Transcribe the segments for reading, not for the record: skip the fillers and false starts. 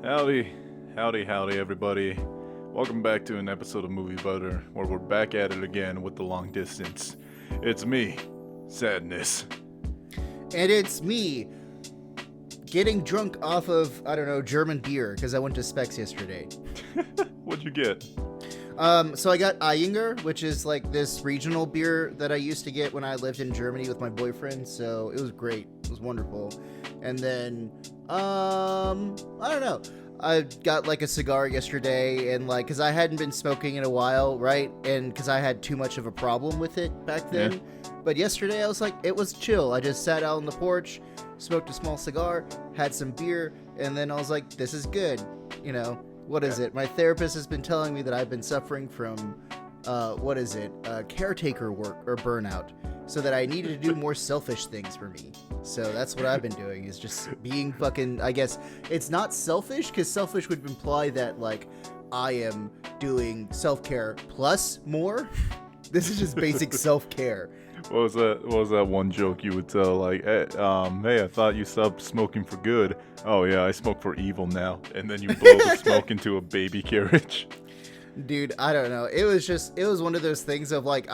Howdy, howdy, everybody. Welcome back to an episode of Movie Butter, where we're back at it again with the long distance. It's me, Sadness. And it's me, getting drunk off of, German beer, because I went to Specs yesterday. What'd you get? So I got Eyinger, which is like this regional beer that I used to get when I lived in Germany with my boyfriend, so it was great. It was wonderful. And then, I don't know. I got like a cigar yesterday, and like, cause I hadn't been smoking in a while, right? And cause I had too much of a problem with it back then. Yeah. But yesterday I was like, it was chill. I just sat out on the porch, smoked a small cigar, had some beer, and then I was like, this is good. You know, what is it? My therapist has been telling me that I've been suffering from, caretaker work or burnout, so that I needed to do more selfish things for me. So that's what I've been doing, is just being fucking, I guess it's not selfish, because selfish would imply that like I am doing self-care plus more. This is just basic self-care. What was that one joke you would tell? Like, hey, I thought you stopped smoking for good. Oh yeah, I smoke for evil now. And then you blow the smoke into a baby carriage. Dude, I don't know. It was one of those things of like,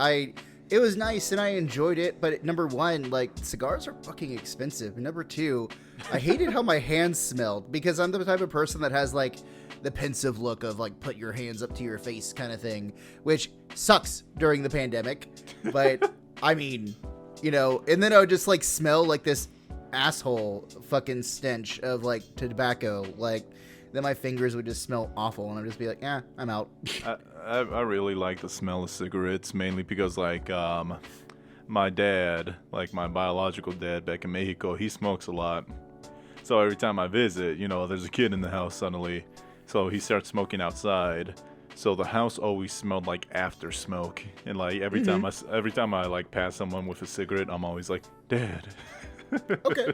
it was nice and I enjoyed it, but number one, like, cigars are fucking expensive. Number two, I hated how my hands smelled, because I'm the type of person that has like the pensive look of like, put your hands up to your face kind of thing, which sucks during the pandemic. But I mean, you know, and then I would just like smell like this asshole fucking stench of like tobacco, like, then my fingers would just smell awful, and I'd just be like, I'm out. I really like the smell of cigarettes, mainly because, like, my dad, like my biological dad back in Mexico, he smokes a lot. So every time I visit, you know, there's a kid in the house suddenly. So he starts smoking outside. So the house always smelled like after smoke. And, like, every time I like pass someone with a cigarette, I'm always like, Dad. Okay.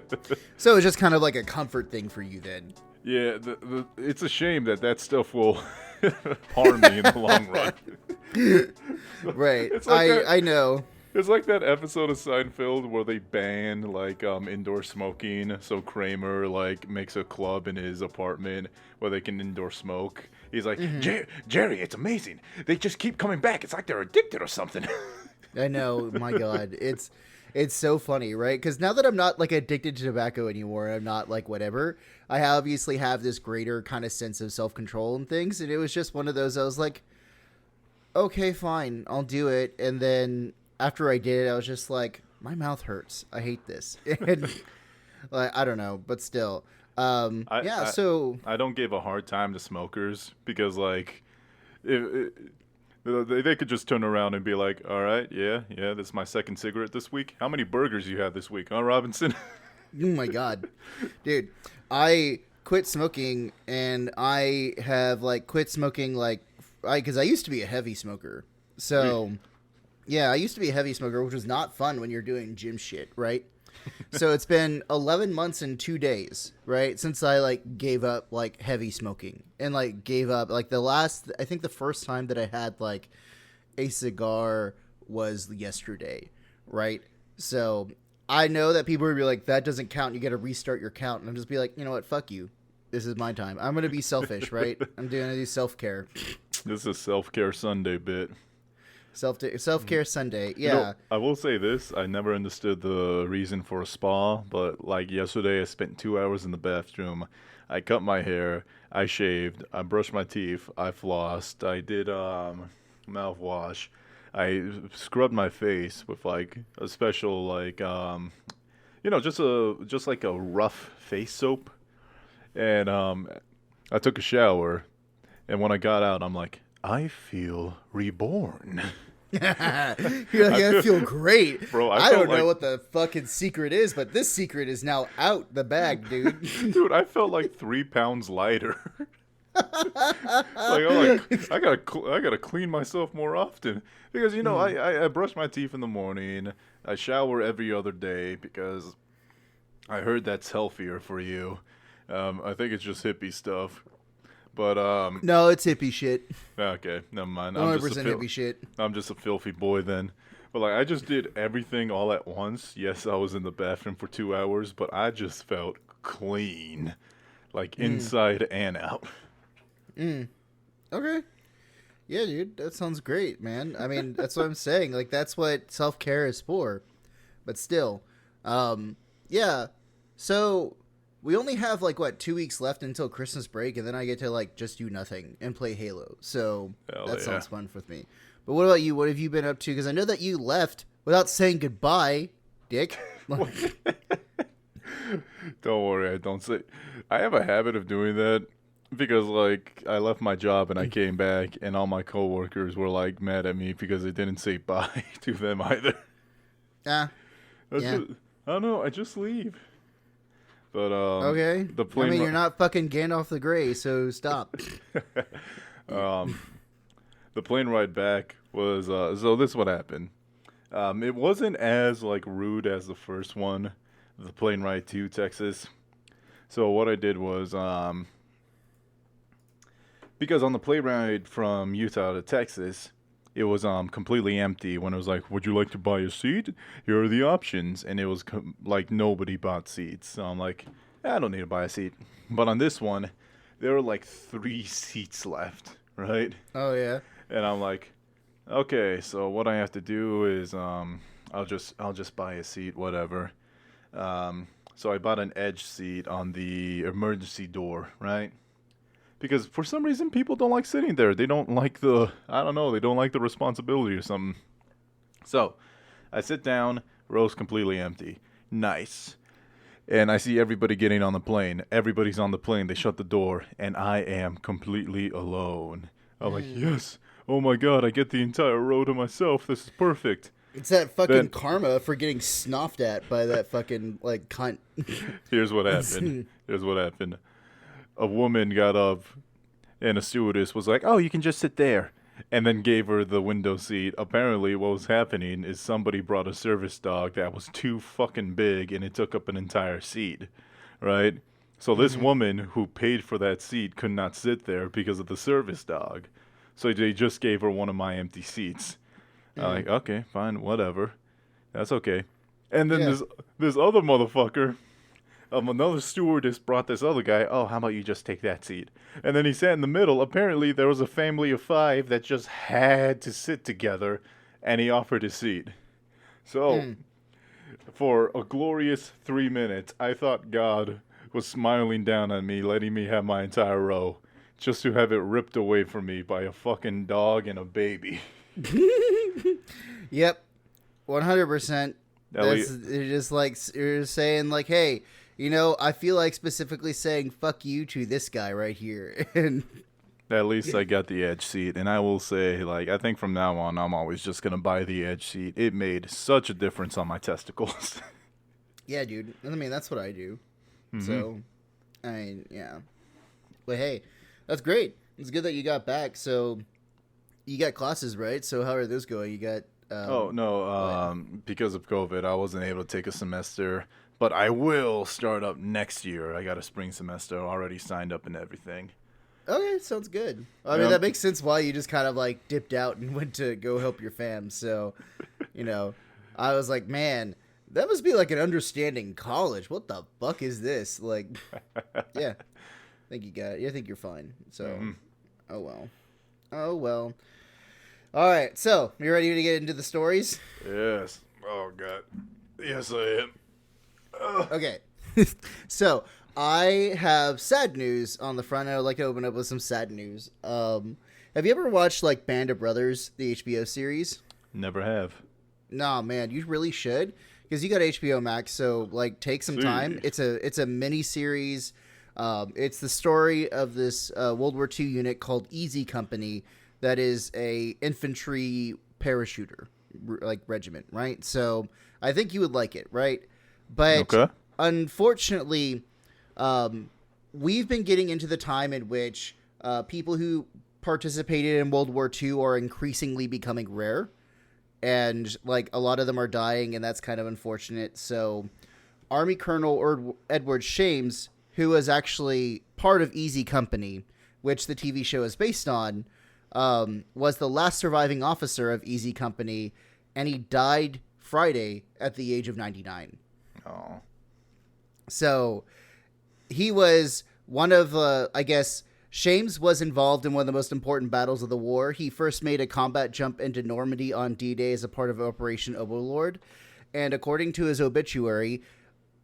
So it's just kind of like a comfort thing for you then. Yeah, it's a shame that stuff will harm me in the long run. Right. It's like I know. It's like that episode of Seinfeld where they ban like indoor smoking. So Kramer like makes a club in his apartment where they can indoor smoke. He's like, Jerry, it's amazing. They just keep coming back. It's like they're addicted or something. I know. My God, it's so funny, right? Because now that I'm not like addicted to tobacco anymore, I'm not like whatever, I obviously have this greater kind of sense of self-control and things. And it was just one of those, I was like, okay, fine, I'll do it. And then after I did it, I was just like, my mouth hurts. I hate this. And like, I don't know, but still. So I don't give a hard time to smokers, because like they could just turn around and be like, all right, yeah, this is my second cigarette this week. How many burgers you had this week, huh, Robinson? Oh my God, dude, I quit smoking, and I have like quit smoking because I used to be a heavy smoker. So yeah, I used to be a heavy smoker, which was not fun when you're doing gym shit, right? So it's been 11 months and 2 days, right, since I like gave up like heavy smoking, and like gave up like I think the first time that I had like a cigar was yesterday, right? So I know that people would be like, that doesn't count. You got to restart your count. And I'm just be like, you know what? Fuck you. This is my time. I'm going to be selfish, right? I'm going to do self-care. This is a self-care Sunday bit. Self-care Sunday, yeah. You know, I will say this. I never understood the reason for a spa, but like yesterday I spent 2 hours in the bathroom. I cut my hair. I shaved. I brushed my teeth. I flossed. I did mouthwash. I scrubbed my face with like a special like just like a rough face soap, and I took a shower, and when I got out, I'm like, I feel reborn. You're like, I feel great. Bro, I don't know what the fucking secret is, but this secret is now out the bag, dude. Dude, I felt like 3 pounds lighter. I gotta clean myself more often, because you know I brush my teeth in the morning. I shower every other day because I heard that's healthier for you. I think it's just hippie stuff, but no, it's hippie shit. Okay, never mind. 100% hippie shit. I'm just a filthy boy then. But like, I just did everything all at once. Yes, I was in the bathroom for 2 hours, but I just felt clean. like inside and out. Okay. Yeah, dude, that sounds great, man. I mean, that's what I'm saying. Like, that's what self-care is for. But still, yeah. So we only have like 2 weeks left until Christmas break, and then I get to like just do nothing and play Halo. So that sounds fun with me. But what about you? What have you been up to? Because I know that you left without saying goodbye, Dick. Don't worry, I don't say. I have a habit of doing that because like I left my job and I came back, and all my coworkers were like mad at me because I didn't say bye to them either. Yeah. I don't know. I just leave. But okay. The plane. I mean, you're not fucking Gandalf the Grey, so stop. The plane ride back was so this is what happened. It wasn't as like rude as the first one, the plane ride to Texas. So what I did was because on the plane ride from Utah to Texas, it was completely empty. When it was like, would you like to buy a seat? Here are the options, and it was like nobody bought seats. So I'm like, I don't need to buy a seat. But on this one, there were like 3 seats left, right? Oh yeah. And I'm like, okay, so what I have to do is I'll just buy a seat, whatever. So I bought an edge seat on the emergency door, right? Because for some reason people don't like sitting there. They don't like they don't like the responsibility or something. So I sit down, row's completely empty. Nice. And I see everybody getting on the plane. Everybody's on the plane. They shut the door, and I am completely alone. I'm like, yes. Oh my god, I get the entire row to myself. This is perfect. It's that fucking karma for getting snoffed at by that fucking, like, cunt. Here's what happened. A woman got up, and a stewardess was like, oh, you can just sit there. And then gave her the window seat. Apparently, what was happening is somebody brought a service dog that was too fucking big, and it took up an entire seat, right? So this woman who paid for that seat could not sit there because of the service dog. So they just gave her one of my empty seats. I'm like, okay, fine, whatever. That's okay. And then this other motherfucker, another stewardess brought this other guy, oh, how about you just take that seat? And then he sat in the middle. Apparently, there was a family of 5 that just had to sit together, and he offered his seat. So, for a glorious 3 minutes, I thought God was smiling down on me, letting me have my entire row, just to have it ripped away from me by a fucking dog and a baby. Yep, 100%. You're just like, you're saying like, hey, you know, I feel like specifically saying fuck you to this guy right here. And at least I got the edge seat, and I will say, like, I think from now on, I'm always just gonna buy the edge seat. It made such a difference on my testicles. Yeah, dude. I mean, that's what I do. So, I mean, yeah. But hey, that's great. It's good that you got back. So, you got classes, right? So, how are those going? You got... because of COVID, I wasn't able to take a semester, but I will start up next year. I got a spring semester already signed up and everything. Okay, sounds good. I mean, that makes sense why you just kind of like dipped out and went to go help your fam. So, you know, I was like, man, that must be like an understanding college. What the fuck is this? Like, yeah, I think you got it. I think you're fine. So, oh well. All right, so you ready to get into the stories? Yes. Oh god. Yes, I am. Okay. So I have sad news on the front. I would like to open up with some sad news. Have you ever watched like Band of Brothers, the HBO series? Never have. Nah, man, you really should, because you got HBO Max. So like, take some time. It's a mini series. It's the story of this World War II unit called Easy Company. That is a infantry parachuter like regiment, right? So I think you would like it, right? But unfortunately, we've been getting into the time in which people who participated in World War II are increasingly becoming rare, and like a lot of them are dying, and that's kind of unfortunate. So Army Colonel Edward Shames, who was actually part of Easy Company, which the TV show is based on, was the last surviving officer of Easy Company, and he died Friday at the age of 99. Oh. So he was one of, I guess, Shames was involved in one of the most important battles of the war. He first made a combat jump into Normandy on D-Day as a part of Operation Overlord. And according to his obituary,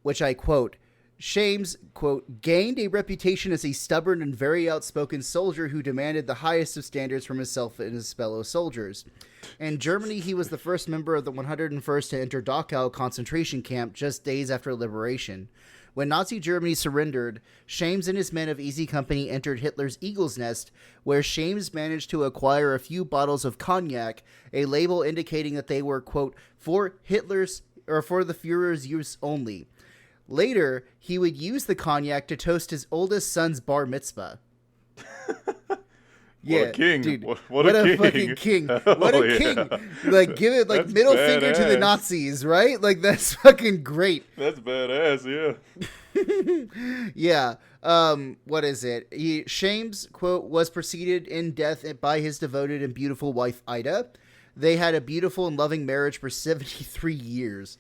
which I quote, Shames, quote, gained a reputation as a stubborn and very outspoken soldier who demanded the highest of standards from himself and his fellow soldiers. In Germany, he was the first member of the 101st to enter Dachau concentration camp just days after liberation. When Nazi Germany surrendered, Shames and his men of Easy Company entered Hitler's Eagle's Nest, where Shames managed to acquire a few bottles of Cognac, a label indicating that they were, quote, for Hitler's or for the Führer's use only. Later, he would use the cognac to toast his oldest son's bar mitzvah. Yeah, what a king. Dude, what a king. Fucking king. What a king. Like, give it, like, That's middle badass. finger to the Nazis, right? Like, that's fucking great. That's badass, yeah. Yeah. What is it? Shames, quote, was preceded in death by his devoted and beautiful wife, Ida. They had a beautiful and loving marriage for 73 years.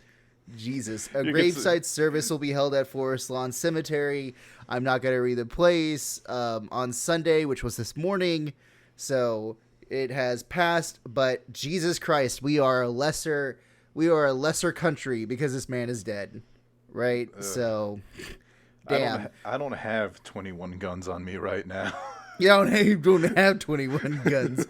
Jesus. A graveside service will be held at Forest Lawn Cemetery. I'm not going to read the place on Sunday, which was this morning. So it has passed, but Jesus Christ, we are a lesser country because this man is dead. Right? So damn. I don't have 21 guns on me right now. You don't have 21 guns.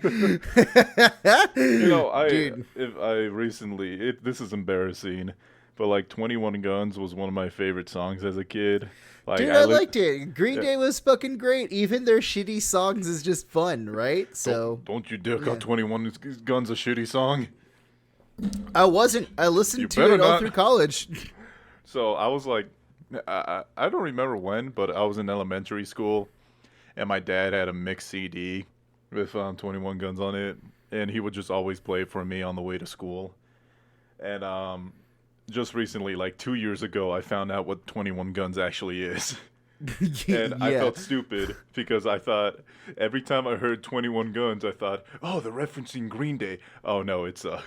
This is embarrassing, but like 21 Guns was one of my favorite songs as a kid. Like, dude, I liked it. Green Day was fucking great. Even their shitty songs is just fun, right? So don't you dare call 21 Guns a shitty song. I wasn't. I listened to it all through college. So I was like, I don't remember when, but I was in elementary school, and my dad had a mixed CD with 21 Guns on it, and he would just always play it for me on the way to school. And just recently, like 2 years ago, I found out what 21 Guns actually is. And I felt stupid because I thought every time I heard 21 Guns, I thought, oh, they're referencing Green Day. Oh, no, it's a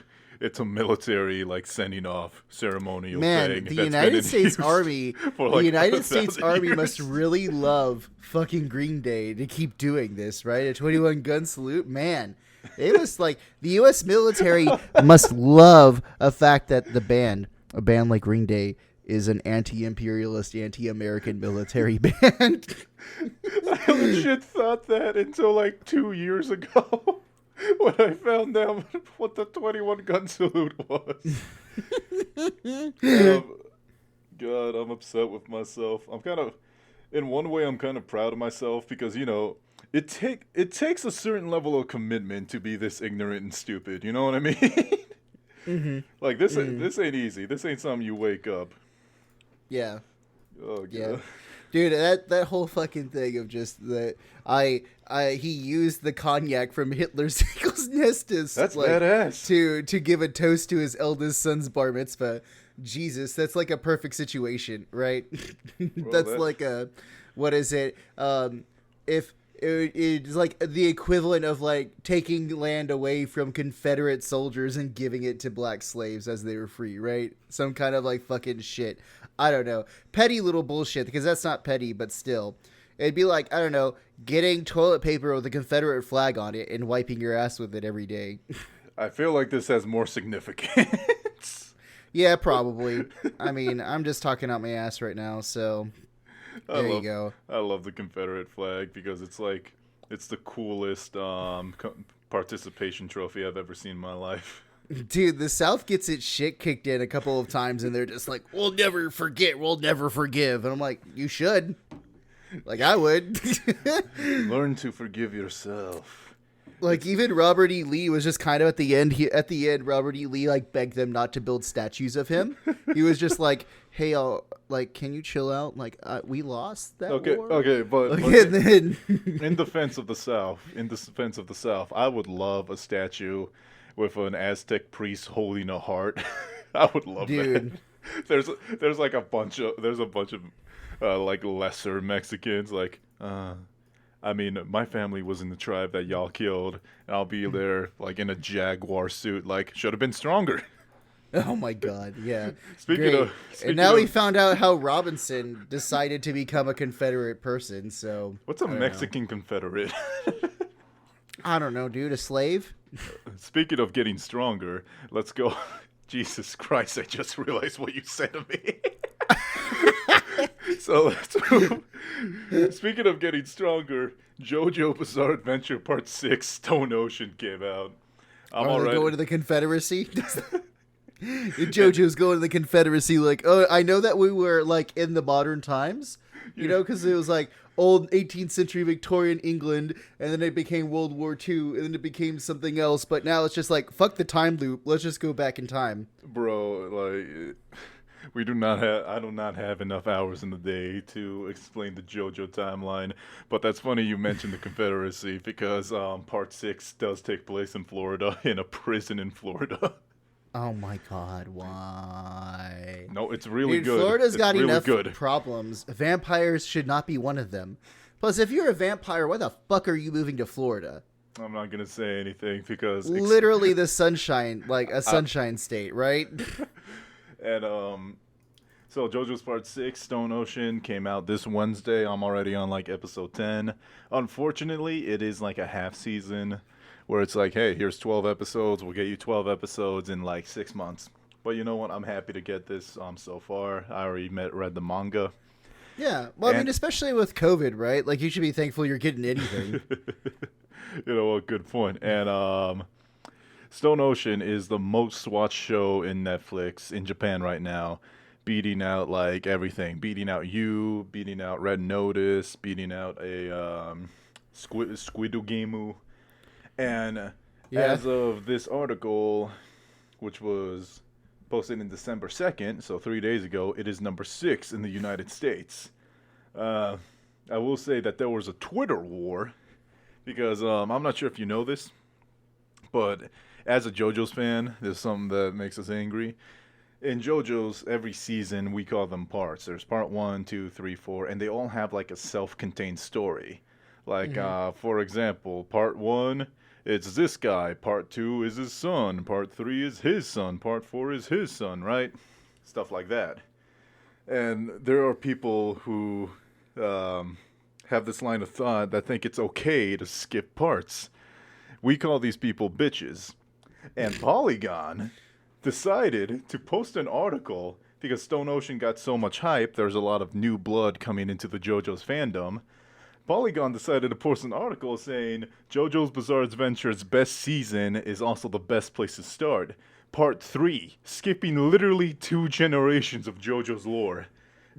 military, like, sending off ceremonial thing. The United States Army, must really love fucking Green Day to keep doing this, right? A 21 gun salute, man. It was like the U.S. military must love a fact that a band like Green Day is an anti-imperialist, anti-American military band. I legit thought that until like 2 years ago. When I found out what the 21 gun salute was. God, I'm upset with myself. In one way, I'm kind of proud of myself because, it takes a certain level of commitment to be this ignorant and stupid. You know what I mean? Mm-hmm. Like, this ain't easy. This ain't something you wake up. Yeah. Oh, God. Yeah. Dude, that whole fucking thing of just that he used the cognac from Hitler's Eagle's Nest that's like, badass to give a toast to his eldest son's bar mitzvah. Jesus, that's like a perfect situation, right? That's like what is it? If it's like the equivalent of like taking land away from Confederate soldiers and giving it to black slaves as they were free, right? Some kind of like fucking shit. I don't know. Petty little bullshit, because that's not petty, but still. It'd be like, I don't know, getting toilet paper with a Confederate flag on it and wiping your ass with it every day. I feel like this has more significance. Yeah, probably. I mean, I'm just talking out my ass right now, so there you go. I love the Confederate flag because it's the coolest participation trophy I've ever seen in my life. Dude, the South gets its shit kicked in a couple of times, and they're just like, we'll never forget, we'll never forgive. And I'm like, you should. Like, I would. Learn to forgive yourself. Like, even Robert E. Lee was just kind of at the end, Robert E. Lee, like, begged them not to build statues of him. He was just like, hey, can you chill out? Like, we lost that war. Okay, but like, then in defense of the South, I would love a statue with an Aztec priest holding a heart. I would love that. There's a bunch of like lesser Mexicans. Like, I mean, my family was in the tribe that y'all killed, and I'll be there like in a jaguar suit. Like, should have been stronger. Oh my god, yeah. Speaking Great. of, And now we found out how Robinson decided to become a Confederate person, so... what's a I don't know. Mexican Confederate? I don't know, dude. A slave? Speaking of getting stronger, let's go. Jesus Christ, I just realized what you said to me. So, speaking of getting stronger, JoJo Bizarre Adventure Part 6 Stone Ocean came out. Are they going to the Confederacy? JoJo's going to the Confederacy like, oh, I know that we were, like, in the modern times, you know, because it was, like, old 18th century Victorian England, and then it became World War II, and then it became something else, but now it's just like, fuck the time loop, let's just go back in time. Bro, like, I do not have enough hours in the day to explain the JoJo timeline, but that's funny you mentioned the Confederacy, because Part 6 does take place in Florida, in a prison in Florida. Oh my god, why? No, it's really Dude, good. Florida's got really enough good. problems. Vampires should not be one of them. Plus, if you're a vampire, why the fuck are you moving to Florida? I'm not going to say anything because... Literally the sunshine, like a sunshine state, right? And, so JoJo's Part 6, Stone Ocean, came out this Wednesday. I'm already on, like, episode 10. Unfortunately, it is, like, a half season where it's like, hey, here's 12 episodes. We'll get you 12 episodes in, like, 6 months. But you know what? I'm happy to get this so far. I already read the manga. Yeah. Well, I mean, especially with COVID, right? Like, you should be thankful you're getting anything. You know what? Good point. And Stone Ocean is the most watched show in Netflix in Japan right now, beating out, like, everything. Beating out You, beating out Red Notice, beating out a Squidogemu. And as of this article, which was posted in December 2nd, so 3 days ago, it is number 6 in the United States. I will say that there was a Twitter war, because I'm not sure if you know this, but as a JoJo's fan, there's something that makes us angry. In JoJo's, every season, we call them parts. There's part 1, 2, 3, 4, and they all have, like, a self-contained story. Like, for example, part 1... it's this guy. Part 2 is his son. Part 3 is his son. Part 4 is his son, right? Stuff like that. And there are people who have this line of thought that think it's okay to skip parts. We call these people bitches. And Polygon decided to post an article because Stone Ocean got so much hype. There's a lot of new blood coming into the JoJo's fandom. Polygon decided to post an article saying JoJo's Bizarre Adventure's best season is also the best place to start. Part 3, skipping literally 2 generations of JoJo's lore.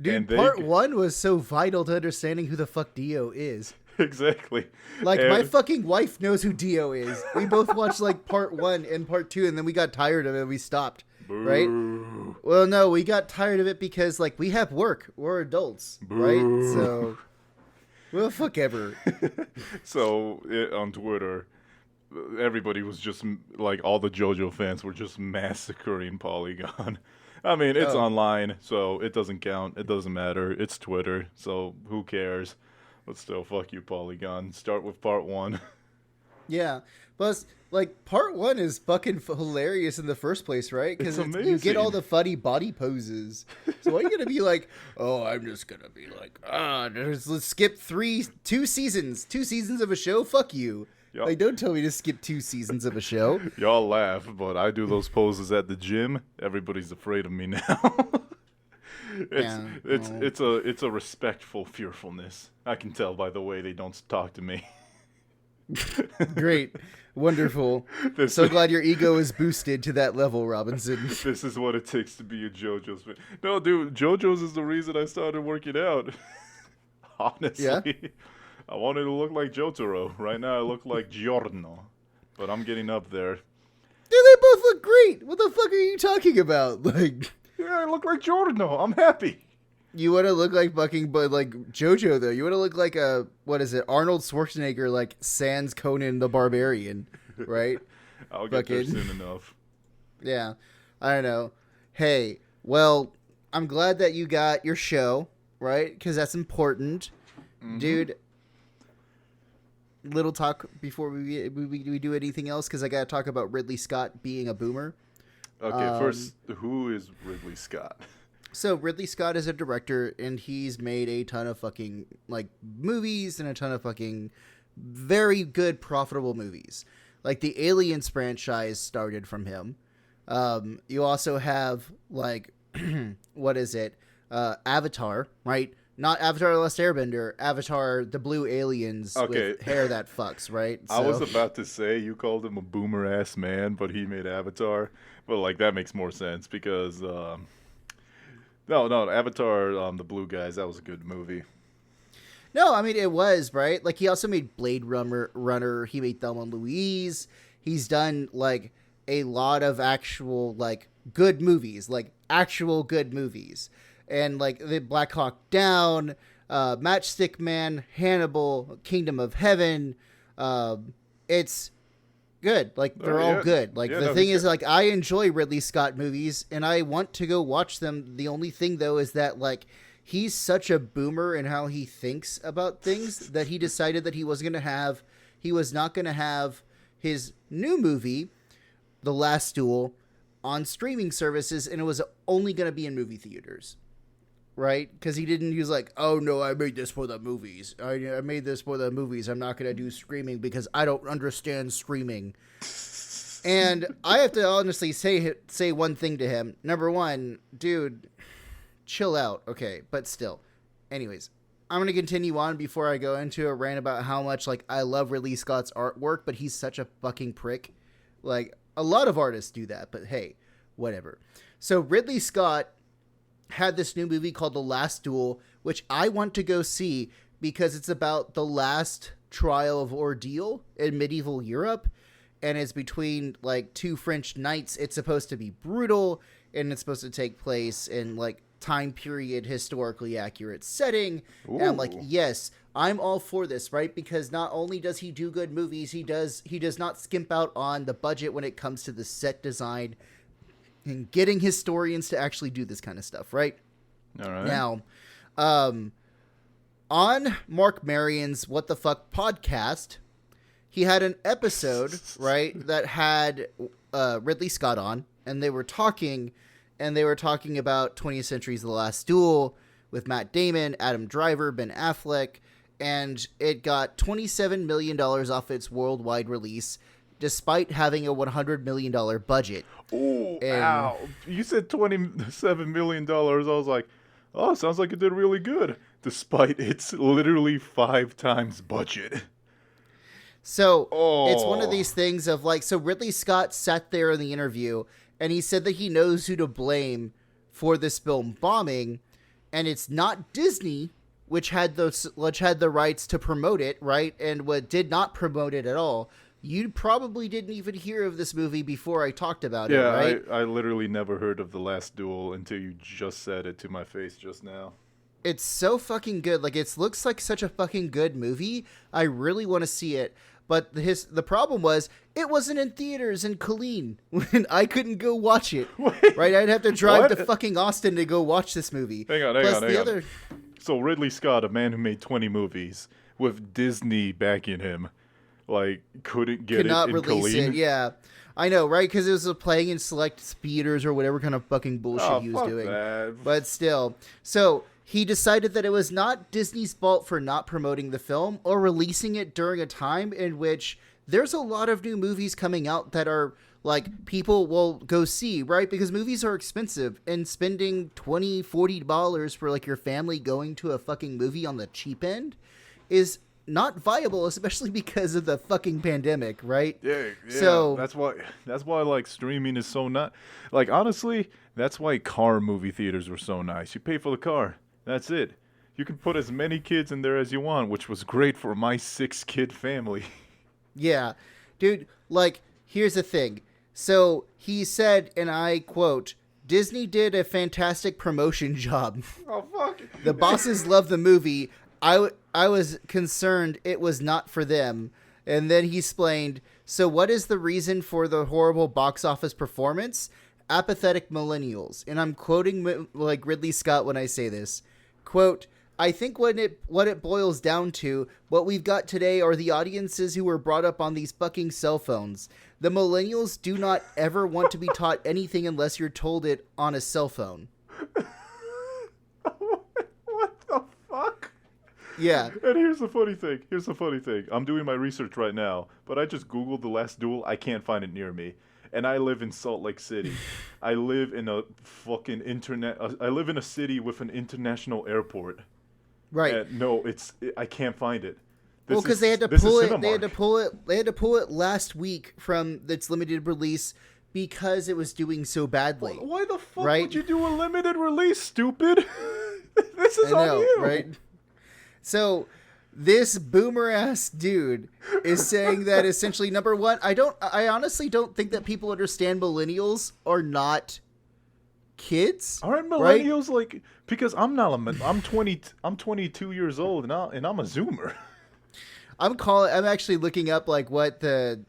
Dude, part 1 was so vital to understanding who the fuck Dio is. Exactly. Like, my fucking wife knows who Dio is. We both watched, like, part 1 and part 2, and then we got tired of it and we stopped. Boo. Right? Well, no, we got tired of it because, like, we have work. We're adults, Boo. right? So... well, fuck ever. So, on Twitter, everybody was just, like, all the JoJo fans were just massacring Polygon. I mean, it's online, so it doesn't count. It doesn't matter. It's Twitter, so who cares? But still, fuck you, Polygon. Start with part 1. Yeah. Plus, like, part 1 is fucking hilarious in the first place, right? Because you get all the funny body poses. So why are you going to be like, oh, I'm just going to be like, let's skip 2 seasons. 2 seasons of a show? Fuck you. Yep. Like, don't tell me to skip 2 seasons of a show. Y'all laugh, but I do those poses at the gym. Everybody's afraid of me now. It's a respectful fearfulness. I can tell by the way they don't talk to me. Great. Wonderful. So glad your ego is boosted to that level, Robinson. This is what it takes to be a JoJo's fan. No, dude, JoJo's is the reason I started working out. Honestly. Yeah? I wanted to look like Jotaro. Right now I look like Giorno. But I'm getting up there. Dude, they both look great. What the fuck are you talking about? Like, yeah, I look like Giorno. I'm happy. You want to look like fucking, but like JoJo though. You want to look like Arnold Schwarzenegger, like sans Conan the Barbarian, right? I'll get there soon enough. Yeah, I don't know. Hey, well, I'm glad that you got your show, right? Because that's important, dude. Little talk before we do anything else, because I gotta talk about Ridley Scott being a boomer. Okay, first, who is Ridley Scott? So Ridley Scott is a director, and he's made a ton of fucking like movies and a ton of fucking very good, profitable movies. Like the Aliens franchise started from him. You also have like what is it? Avatar, right? Not Avatar: The Last Airbender, Avatar: The Blue Aliens with hair that fucks, right? I was about to say you called him a boomer ass man, but he made Avatar. But like that makes more sense because no, Avatar, the Blue Guys, that was a good movie. No, I mean it was, right? Like he also made Blade Runner. He made Thelma and Louise. He's done like a lot of actual like good movies, like actual good movies. And like the Black Hawk Down, Matchstick Man, Hannibal, Kingdom of Heaven. It's good. Like they're all good. Like the thing is, like I enjoy Ridley Scott movies and I want to go watch them. The only thing though is that like he's such a boomer in how he thinks about things that he decided that he was not going to have his new movie, The Last Duel, on streaming services, and it was only going to be in movie theaters. Right? Because he was like, oh no, I made this for the movies. I made this for the movies. I'm not going to do streaming because I don't understand streaming. And I have to honestly say one thing to him. Number one, dude, chill out. Okay, but still. Anyways, I'm going to continue on before I go into a rant about how much like I love Ridley Scott's artwork, but he's such a fucking prick. Like, a lot of artists do that, but hey, whatever. So Ridley Scott had this new movie called The Last Duel, which I want to go see because it's about the last trial of ordeal in medieval Europe, and it's between like two French knights. It's supposed to be brutal, and it's supposed to take place in like time period historically accurate setting. Ooh. And I'm like, yes, I'm all for this, right? Because not only does he do good movies, he does not skimp out on the budget when it comes to the set design and getting historians to actually do this kind of stuff, right? All right. Now, on Mark Marion's What the Fuck podcast, he had an episode, right, that had Ridley Scott on, and they were talking about 20th Century's The Last Duel with Matt Damon, Adam Driver, Ben Affleck, and it got $27 million off its worldwide release, despite having a $100 million budget. Oh, ow. You said $27 million. I was like, oh, sounds like it did really good, despite its literally 5 times budget. So it's one of these things of like, so Ridley Scott sat there in the interview and he said that he knows who to blame for this film bombing, and it's not Disney, which had the rights to promote it, right? And what did not promote it at all. You probably didn't even hear of this movie before I talked about it, right? I literally never heard of The Last Duel until you just said it to my face just now. It's so fucking good. Like, it looks like such a fucking good movie. I really want to see it. But the problem was, it wasn't in theaters in Killeen when I couldn't go watch it. Wait, right? I'd have to drive to fucking Austin to go watch this movie. Hang on. So Ridley Scott, a man who made 20 movies with Disney backing him, like, couldn't get it in release Killeen? It, yeah. I know, right? Because it was playing in select theaters or whatever kind of fucking bullshit he was doing. That. But still. So he decided that it was not Disney's fault for not promoting the film or releasing it during a time in which there's a lot of new movies coming out that are like people will go see, right? Because movies are expensive, and spending $20, $40 for like your family going to a fucking movie on the cheap end is not viable, especially because of the fucking pandemic, right? Yeah. So that's why like streaming is so not like, honestly, that's why car movie theaters were so nice. You pay for the car. That's it. You can put as many kids in there as you want, which was great for my 6-kid family. Yeah. Dude, like, here's the thing. So he said, and I quote, Disney did a fantastic promotion job. Oh, fuck. The bosses loved the movie. I was concerned it was not for them. And then he explained, so what is the reason for the horrible box office performance? Apathetic millennials. And I'm quoting like Ridley Scott when I say this. Quote, I think what it boils down to, what we've got today are the audiences who were brought up on these fucking cell phones. The millennials do not ever want to be taught anything unless you're told it on a cell phone. What the fuck? Yeah. And here's the funny thing. I'm doing my research right now, but I just Googled The Last Duel. I can't find it near me. And I live in Salt Lake City. I live in a fucking I live in a city with an international airport. Right. And no, I can't find it. Well, because they had to pull it. They had to pull it last week from its limited release because it was doing so badly. Why the fuck would you do a limited release, stupid? This is on you, right? So, this boomer ass dude is saying that essentially, number one, I honestly don't think that people understand millennials are not kids. Aren't millennials like, because I'm 22 years old and I'm a Zoomer. I'm actually looking up like what the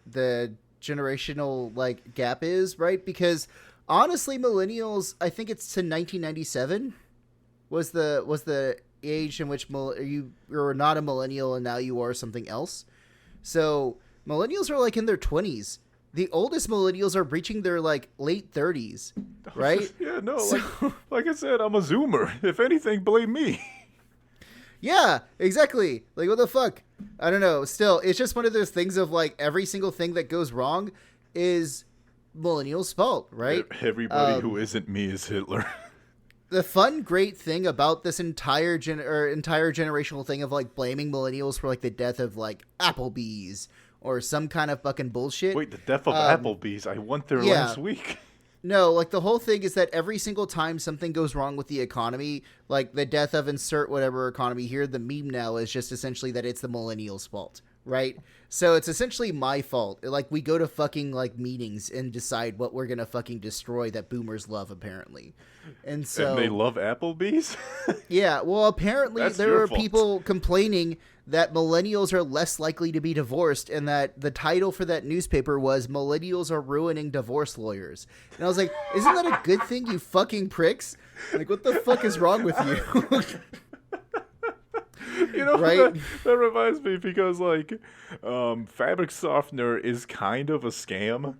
generational like gap is, right? Because honestly, millennials, I think it's to 1997 was the age in which you were not a millennial and now you are something else. So millennials are like in their 20s. The oldest millennials are reaching their like late 30s, right? Yeah, no, like I said, I'm a Zoomer. If anything, blame me. Yeah, exactly. Like, what the fuck? I don't know. Still, it's just one of those things of like every single thing that goes wrong is millennials' fault, right? Everybody who isn't me is Hitler. The fun, great thing about this entire generational thing of like blaming millennials for like the death of like Applebee's or some kind of fucking bullshit. Wait, the death of Applebee's? I went there last week. No, like the whole thing is that every single time something goes wrong with the economy, like the death of insert whatever economy here, the meme now is just essentially that it's the millennials' fault, right? So it's essentially my fault. Like we go to fucking like meetings and decide what we're gonna fucking destroy that boomers love apparently, and they love Applebee's. Yeah, well, apparently there are fault. people complaining that millennials are less likely to be divorced and that the title for that newspaper was "Millennials Are Ruining Divorce Lawyers." And I was like, isn't that a good thing, you fucking pricks? Like, what the fuck is wrong with you? You know, right? That reminds me because, like, fabric softener is kind of a scam.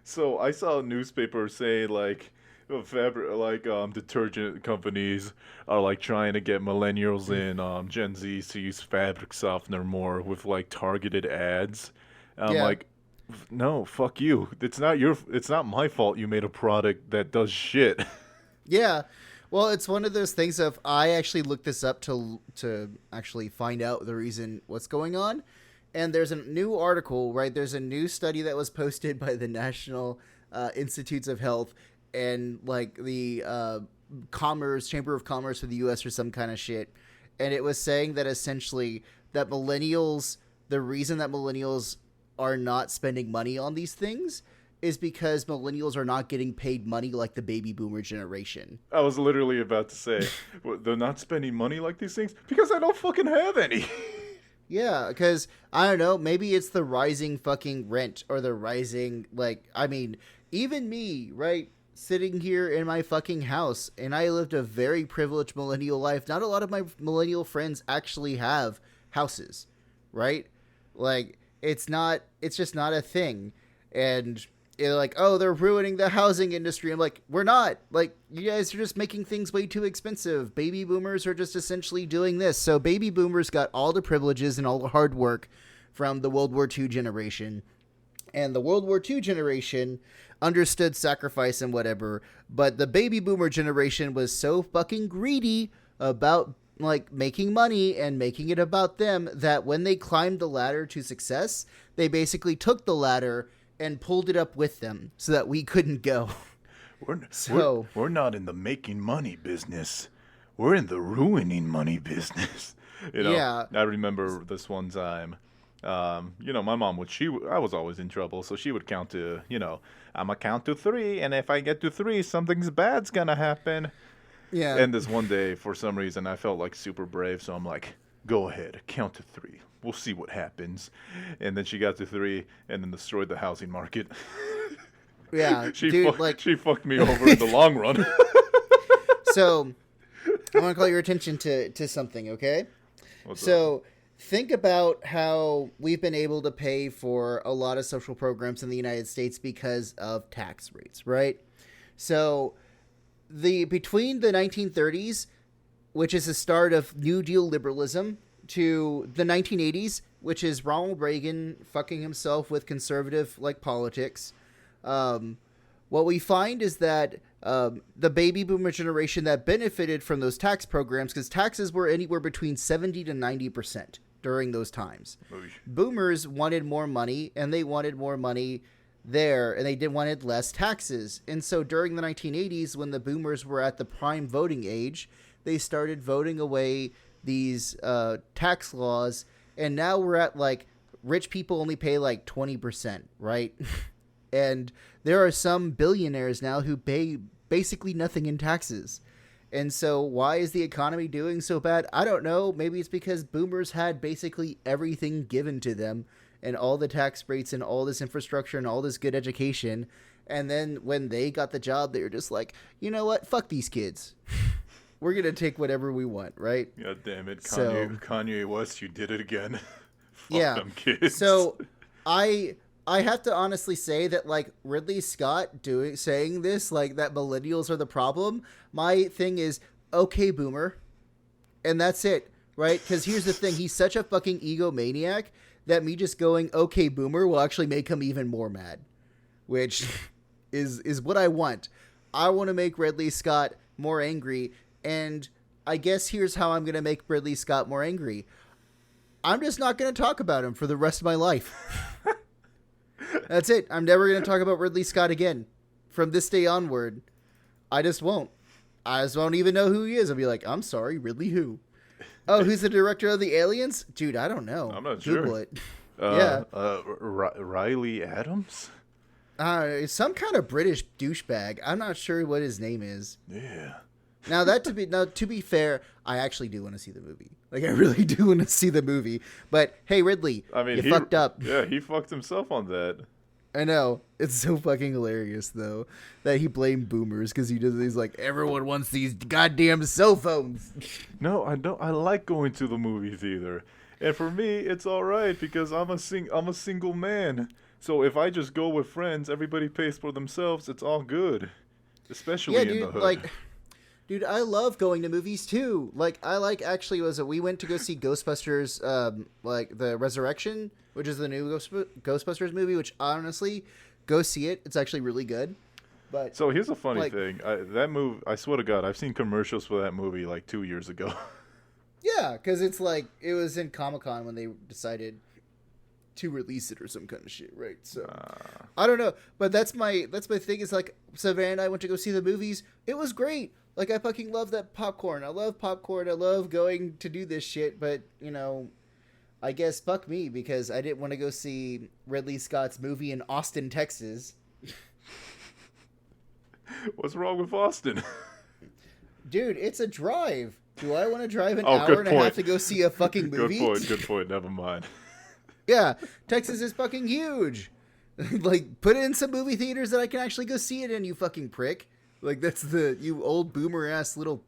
So I saw a newspaper say, like, detergent companies are like trying to get millennials and Gen Zs to use fabric softener more with like targeted ads. I'm like, no, fuck you. It's not my fault you made a product that does shit. Yeah. Well, it's one of those things of I actually looked this up to actually find out the reason what's going on. And there's a new article, right? There's a new study that was posted by the National Institutes of Health and like the Chamber of Commerce for the U.S. or some kind of shit. And it was saying that essentially that the reason that millennials are not spending money on these things is because millennials are not getting paid money like the baby boomer generation. I was literally about to say, they're not spending money like these things because I don't fucking have any. Yeah, because, I don't know, maybe it's the rising fucking rent or the rising, like, I mean, even me, right, sitting here in my fucking house, and I lived a very privileged millennial life. Not a lot of my millennial friends actually have houses, right? Like, it's just not a thing. And they're like, oh, they're ruining the housing industry. I'm like, we're not. Like, you guys are just making things way too expensive. Baby boomers are just essentially doing this. So baby boomers got all the privileges and all the hard work from the World War II generation. And the World War II generation understood sacrifice and whatever. But the baby boomer generation was so fucking greedy about like making money and making it about them that when they climbed the ladder to success, they basically took the ladder and pulled it up with them so that we couldn't go. We're not in the making money business. We're in the ruining money business. You know, yeah. I remember this one time, my mom I was always in trouble. So she would count to, I'm going to count to 3. And if I get to 3, something's bad's going to happen. Yeah. And this one day, for some reason, I felt like super brave. So I'm like, go ahead, count to 3. We'll see what happens. And then she got to 3 and then destroyed the housing market. Yeah, she fucked me over in the long run. So I want to call your attention to something, okay? What's So think about how we've been able to pay for a lot of social programs in the United States because of tax rates, right? So between the 1930s, which is the start of New Deal liberalism, to the 1980s, which is Ronald Reagan fucking himself with conservative politics, what we find is that the baby boomer generation that benefited from those tax programs, because taxes were anywhere between 70 to 90% during those times. Boomers wanted more money, and they wanted more money there, and they wanted less taxes. And so during the 1980s, when the boomers were at the prime voting age, they started voting away these tax laws, and now we're at rich people only pay 20%, right? And there are some billionaires now who pay basically nothing in taxes. And so why is the economy doing so bad? I don't know. Maybe it's because boomers had basically everything given to them and all the tax rates and all this infrastructure and all this good education. And then when they got the job, they were just like, you know what? Fuck these kids. We're going to take whatever we want, right? God damn it. Kanye West, you did it again. Fuck them kids. So I have to honestly say that Ridley Scott saying this, that millennials are the problem. My thing is, okay, boomer. And that's it, right? Because here's the thing. He's such a fucking egomaniac that me just going, okay, boomer, will actually make him even more mad. Which is what I want. I want to make Ridley Scott more angry. And I guess here's how I'm going to make Ridley Scott more angry. I'm just not going to talk about him for the rest of my life. That's it. I'm never going to talk about Ridley Scott again. From this day onward, I just won't. I just won't even know who he is. I'll be like, I'm sorry, Ridley who? Oh, who's the director of the Aliens? Dude, I don't know. I'm not Google sure. it. Yeah. Riley Adams? Some kind of British douchebag. I'm not sure what his name is. Yeah. Now to be fair, I actually do want to see the movie. I really do want to see the movie. But hey, Ridley, he fucked up. Yeah, he fucked himself on that. I know. It's so fucking hilarious though that he blamed boomers because he's like, everyone wants these goddamn cell phones. No, I don't. I like going to the movie theater, and for me, it's all right because I'm a single man. So if I just go with friends, everybody pays for themselves. It's all good, especially in the hood. Dude, I love going to movies too. We went to go see Ghostbusters, the Resurrection, which is the new Ghostbusters movie, which honestly, go see it. It's actually really good. But so here's a funny thing. That movie, I swear to God, I've seen commercials for that movie 2 years ago. Yeah, because it's it was in Comic-Con when they decided to release it or some kind of shit, right? So I don't know, but that's my thing is Savannah and I went to go see the movies. It was great. I fucking love that popcorn. I love popcorn. I love going to do this shit, but I guess fuck me because I didn't want to go see Ridley Scott's movie in Austin, Texas. What's wrong with Austin? Dude, it's a drive. Do I want to drive an hour and a half to go see a fucking movie? Good point. Never mind. Yeah, Texas is fucking huge. Put it in some movie theaters that I can actually go see it in, you fucking prick. That's you old boomer ass little.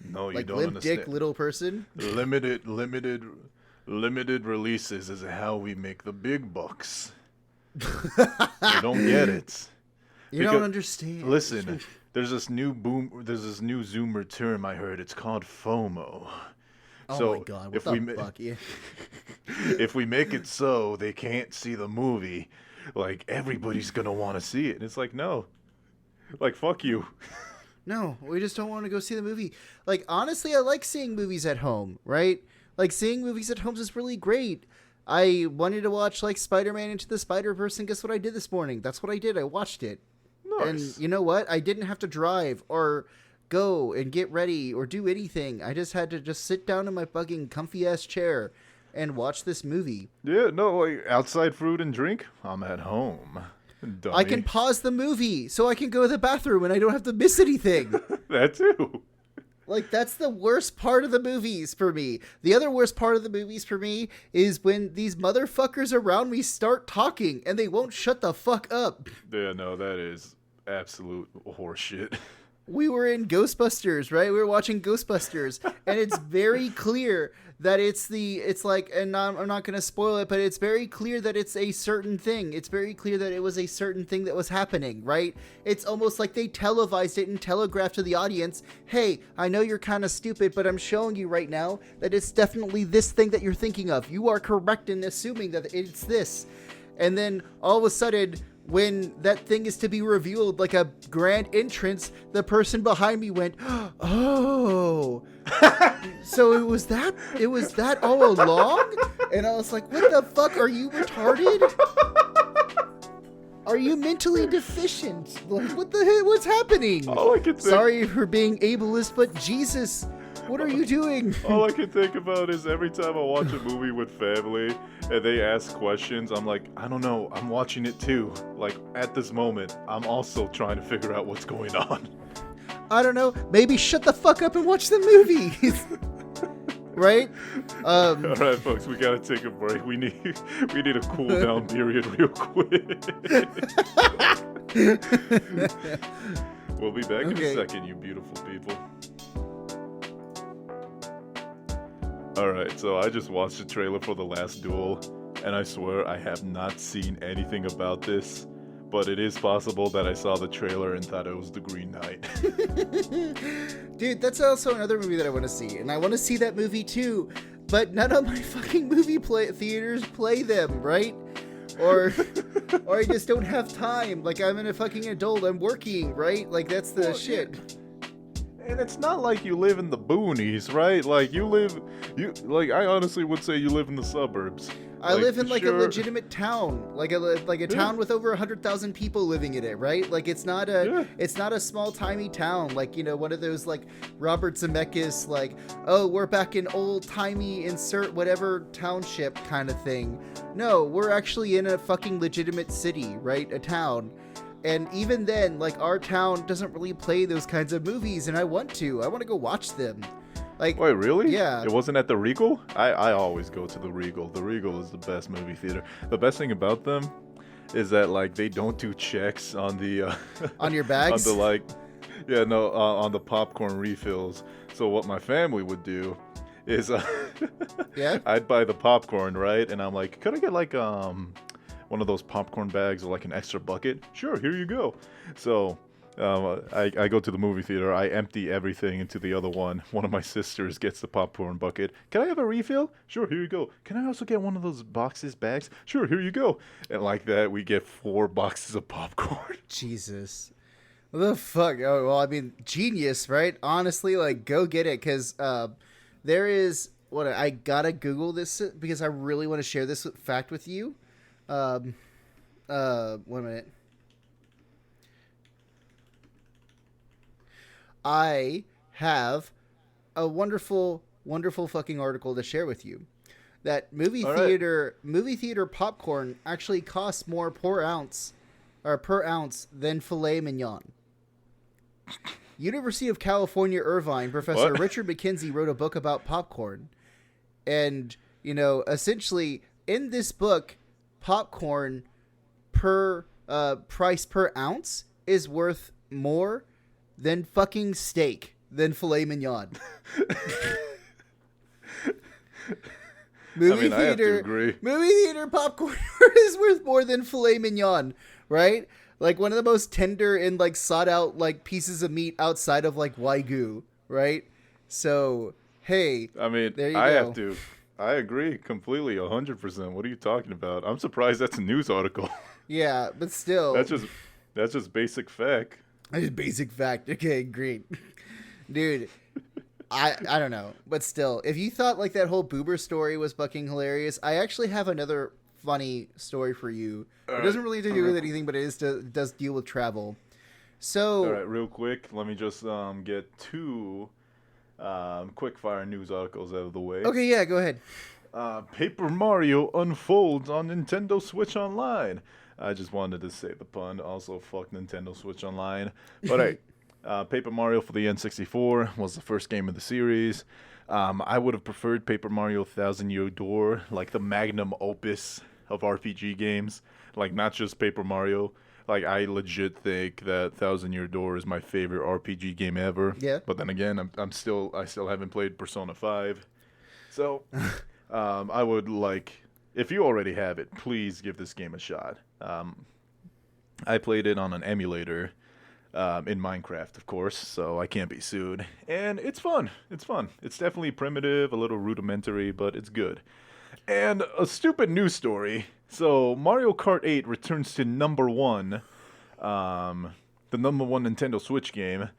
No, you don't limp understand. Dick little person. Limited releases is how we make the big bucks. You don't get it. You don't understand. Listen, there's this new Zoomer term I heard. It's called FOMO. Oh my God! What the fuck? Yeah. If we make it so they can't see the movie, everybody's gonna want to see it, and it's no. Fuck you. No, we just don't want to go see the movie. Honestly, I like seeing movies at home, right? Seeing movies at home is really great. I wanted to watch, Spider-Man Into the Spider-Verse, and guess what I did this morning? That's what I did. I watched it. Nice. And you know what? I didn't have to drive or go and get ready or do anything. I just had to just sit down in my fucking comfy-ass chair and watch this movie. Yeah, no, outside food and drink, I'm at home. Dummy. I can pause the movie so I can go to the bathroom and I don't have to miss anything. That too. That's the worst part of the movies for me. The other worst part of the movies for me is when these motherfuckers around me start talking and they won't shut the fuck up. Yeah, no, that is absolute horseshit. we were in Ghostbusters, right? We were watching Ghostbusters, and it's very clear that it's like, and I'm not going to spoil it, but it's very clear that it's a certain thing. It's very clear that it was a certain thing that was happening, right? It's almost like they televised it and telegraphed to the audience, hey, I know you're kind of stupid, but I'm showing you right now that it's definitely this thing that you're thinking of. You are correct in assuming that it's this. And then all of a sudden, when that thing is to be revealed, like a grand entrance, the person behind me went, oh, so it was that all along? And I was like, what the fuck? Are you retarded? Are you mentally deficient? Like, what the hell? What's happening? All I can think, Sorry for being ableist, but Jesus, what are you doing? all I can think about is every time I watch a movie with family and they ask questions, I'm like, I don't know, I'm watching it too. Like, at this moment, I'm also trying to figure out what's going on. I don't know, maybe shut the fuck up and watch the movie. Right? All right, folks, we gotta take a break. We need a cool down period real quick. We'll be back in a second, you beautiful people. Alright, so I just watched the trailer for The Last Duel, and I swear I have not seen anything about this, but it is possible that I saw the trailer and thought it was The Green Knight. Dude, that's also another movie that I want to see, and I want to see that movie too, but none of my fucking movie theaters play them, right? Or I just don't have time. Like, I'm a fucking adult, I'm working, right? Like, that's the shit. Yeah. And it's not like you live in the boonies, right? Like, I honestly would say you live in the suburbs. I live in, like, a legitimate town, like a town with over 100,000 people living in it, right? Like, it's not a small, tiny town, like, you know, one of those, like, Robert Zemeckis, like, oh, we're back in old-timey insert whatever township kind of thing. No, we're actually in a fucking legitimate city, right? A town. And even then, like, our town doesn't really play those kinds of movies, and I want to go watch them. Like, wait, really? Yeah. It wasn't at the Regal? I always go to the Regal. The Regal is the best movie theater. The best thing about them is that, like, they don't do checks on the on your bags? on the, like, on the popcorn refills. So what my family would do is yeah? I'd buy the popcorn, right? And I'm like, could I get, like, one of those popcorn bags or like an extra bucket? Sure, here you go. So I go to the movie theater. I empty everything into the other one. One of my sisters gets the popcorn bucket. Can I have a refill? Sure, here you go. Can I also get one of those bags? Sure, here you go. And like that, we get 4 boxes of popcorn. Jesus. What the fuck? Oh, well, I mean, genius, right? Honestly, like, go get it, because there is... I gotta Google this because I really want to share this fact with you. 1 minute. I have a wonderful fucking article to share with you. That movie theater popcorn actually costs more per ounce than filet mignon. University of California, Irvine, Professor Richard McKenzie wrote a book about popcorn. And, you know, essentially in this book, popcorn per price per ounce is worth more than fucking steak than filet mignon. I have to agree. Movie theater popcorn is worth more than filet mignon, right? Like, one of the most tender and, like, sought out, like, pieces of meat outside of, like, Wagyu, right? So, hey, I mean, there you go. I agree completely, 100%. What are you talking about? I'm surprised that's a news article. Yeah, but still. That's just basic fact. Basic fact. Okay, great. Dude, I don't know. But still, if you thought, like, that whole Boober story was fucking hilarious, I actually have another funny story for you. It doesn't really have to do with anything, but it does deal with travel. So... All right, real quick, let me just get 2... quick fire news articles out of the way. Okay, yeah, go ahead. Paper Mario unfolds on Nintendo Switch Online. I just wanted to say the pun. Also, fuck Nintendo Switch Online. But hey, Paper Mario for the N64 was the first game of the series. I would have preferred Paper Mario Thousand Year Door, like the magnum opus of RPG games. Like, not just Paper Mario, Like, I legit think that Thousand Year Door is my favorite RPG game ever. Yeah. But then again, I still haven't played Persona 5. So, I would like, if you already have it, please give this game a shot. I played it on an emulator in Minecraft, of course, so I can't be sued. And it's fun. It's fun. It's definitely primitive, a little rudimentary, but it's good. And a stupid news story. So Mario Kart 8 returns to number one, the number one Nintendo Switch game.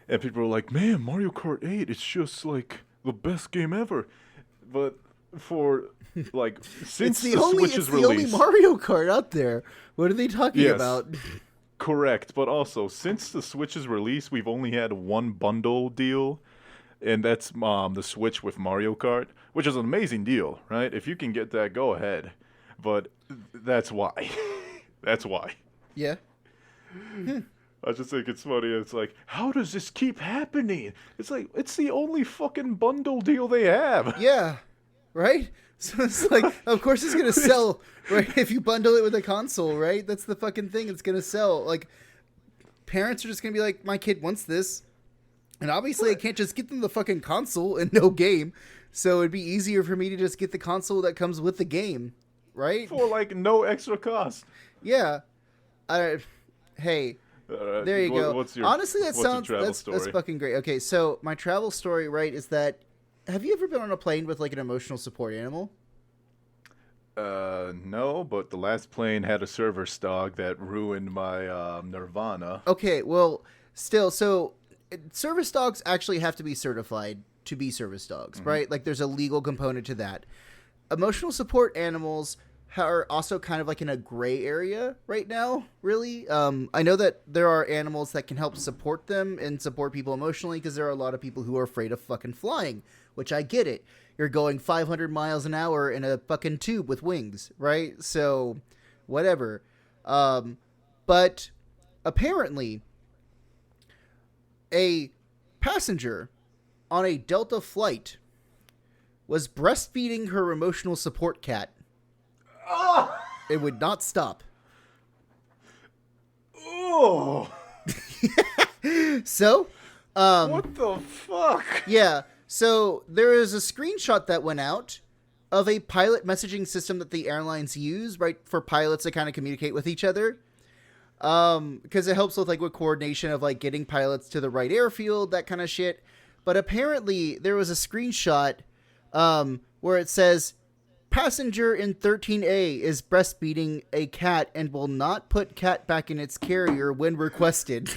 And people are like, man, Mario Kart 8, it's just like the best game ever. But for like since the Switch's release, it's the only Mario Kart out there. What are they talking about? Correct, but also since the Switch's release, we've only had one bundle deal, and that's the Switch with Mario Kart, which is an amazing deal, right? If you can get that, go ahead. But that's why. That's why. Yeah. I just think it's funny. It's like, how does this keep happening? It's like, it's the only fucking bundle deal they have. Yeah. Right? So it's like, of course it's going to sell, right? If you bundle it with a console, right? That's the fucking thing. It's going to sell. Like, parents are just going to be like, my kid wants this. And obviously I can't just get them the fucking console and no game. So it'd be easier for me to just get the console that comes with the game, right? For, like, no extra cost. Yeah. Hey, there you go. Honestly, that's fucking great. Okay, so my travel story, right, is that, have you ever been on a plane with like an emotional support animal? No, but the last plane had a service dog that ruined my Nirvana. Okay, well, still, so service dogs actually have to be certified to be service dogs, right? Like, there's a legal component to that. Emotional support animals are also kind of like in a gray area right now, really. I know that there are animals that can help support them and support people emotionally, because there are a lot of people who are afraid of fucking flying, which I get it. You're going 500 miles an hour in a fucking tube with wings, right? So, whatever. But apparently, a passenger on a Delta flight was breastfeeding her emotional support cat. Oh! It would not stop. Oh! So, what the fuck? Yeah, so there is a screenshot that went out of a pilot messaging system that the airlines use, right, for pilots to kind of communicate with each other. Because it helps with, like, with coordination of, like, getting pilots to the right airfield, that kind of shit. But apparently there was a screenshot where it says, passenger in 13A is breastfeeding a cat and will not put cat back in its carrier when requested.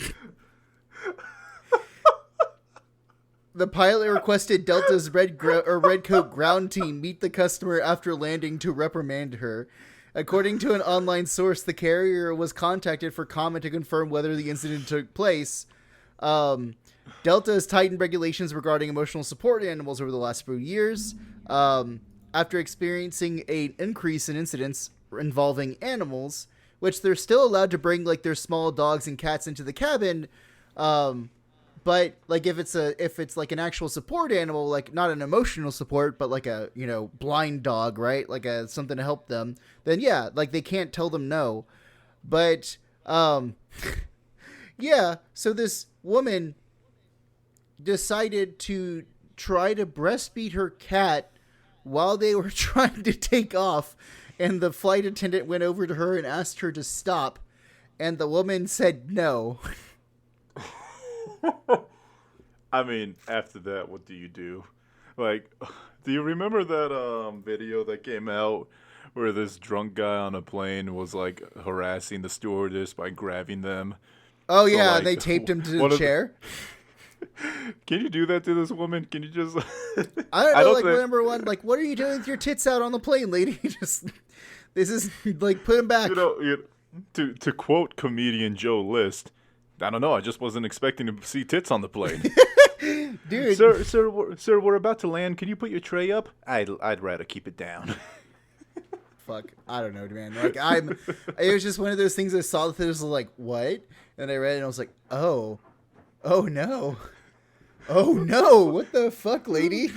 The pilot requested Delta's red coat ground team meet the customer after landing to reprimand her. According to an online source, the carrier was contacted for comment to confirm whether the incident took place. Delta has tightened regulations regarding emotional support animals over the last few years. After experiencing an increase in incidents involving animals, which they're still allowed to bring, like, their small dogs and cats into the cabin. But, like, if it's like an actual support animal, like, not an emotional support, but like a, blind dog, right? Like something to help them, then yeah, like, they can't tell them no. But, yeah, so this woman decided to try to breastfeed her cat while they were trying to take off, and the flight attendant went over to her and asked her to stop, and the woman said no. I mean, after that, what do you do? Like, do you remember that video that came out where this drunk guy on a plane was, like, harassing the stewardess by grabbing them? Oh, so, yeah, like, they taped him to the chair. Can you do that to this woman? Can you just... I don't know, like, number one, like, what are you doing with your tits out on the plane, lady? This is, like, put them back. To quote comedian Joe List, I don't know, I just wasn't expecting to see tits on the plane. Dude. Sir, we're about to land. Can you put your tray up? I'd rather keep it down. Fuck, I don't know, man. Like, it was just one of those things I saw that was like, what? And I read it and I was like, oh no. Oh no, what the fuck, lady?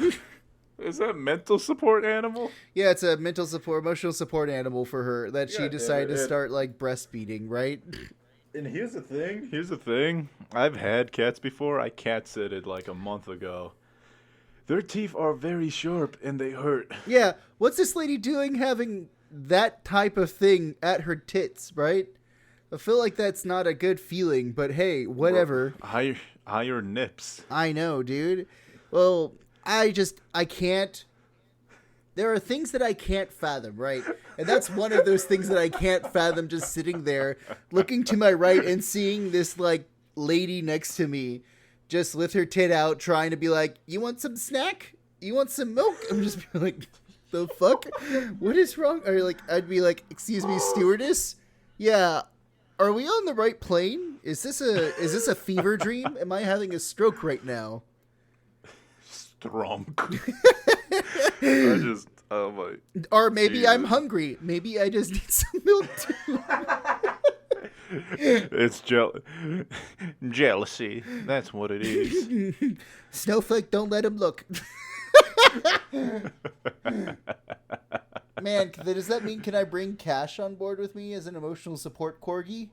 Is that mental support animal? Yeah, it's a mental support, emotional support animal for her that she Yeah, decided to start like breastfeeding, right? And here's the thing. Here's the thing. I've had cats before. I cat sitted like a month ago. Their teeth are very sharp and they hurt. Yeah, what's this lady doing having that type of thing at her tits, right? I feel like that's not a good feeling, but hey, whatever. Higher nips. I know, dude. Well, I can't. There are things that I can't fathom, right? And that's one of those things that I can't fathom, just sitting there, looking to my right and seeing this, like, lady next to me just with her tit out, trying to be like, you want some snack? You want some milk? I'm just like, the fuck? What is wrong? Or, like, I'd be like, excuse me, stewardess? Yeah. Are we on the right plane? Is this a fever dream? Am I having a stroke right now? Drunk. Oh my. Or maybe Jesus. I'm hungry. Maybe I just need some milk too. It's jealousy. That's what it is. Snowflake, don't let him look. Man, does that mean can I bring Cash on board with me as an emotional support corgi?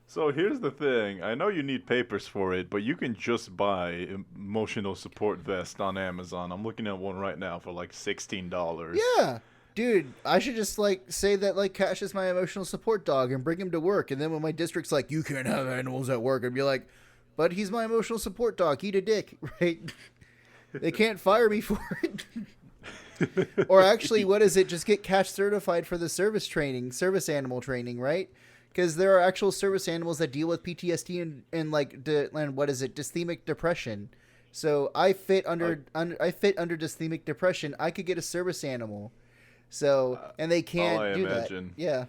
So here's the thing. I know you need papers for it, but you can just buy emotional support vest on Amazon. I'm looking at one right now for like $16. Yeah. Dude, I should just like say that like Cash is my emotional support dog and bring him to work. And then when my district's like, you can't have animals at work, I'd be like, but he's my emotional support dog. Eat a dick, right? They can't fire me for it. Or actually, what is it? Just get Cash certified for the service animal training, right? Because there are actual service animals that deal with PTSD and what is it? Dysthemic depression. So I fit under dysthemic depression. I could get a service animal. So, and they can't do imagine. that. Yeah.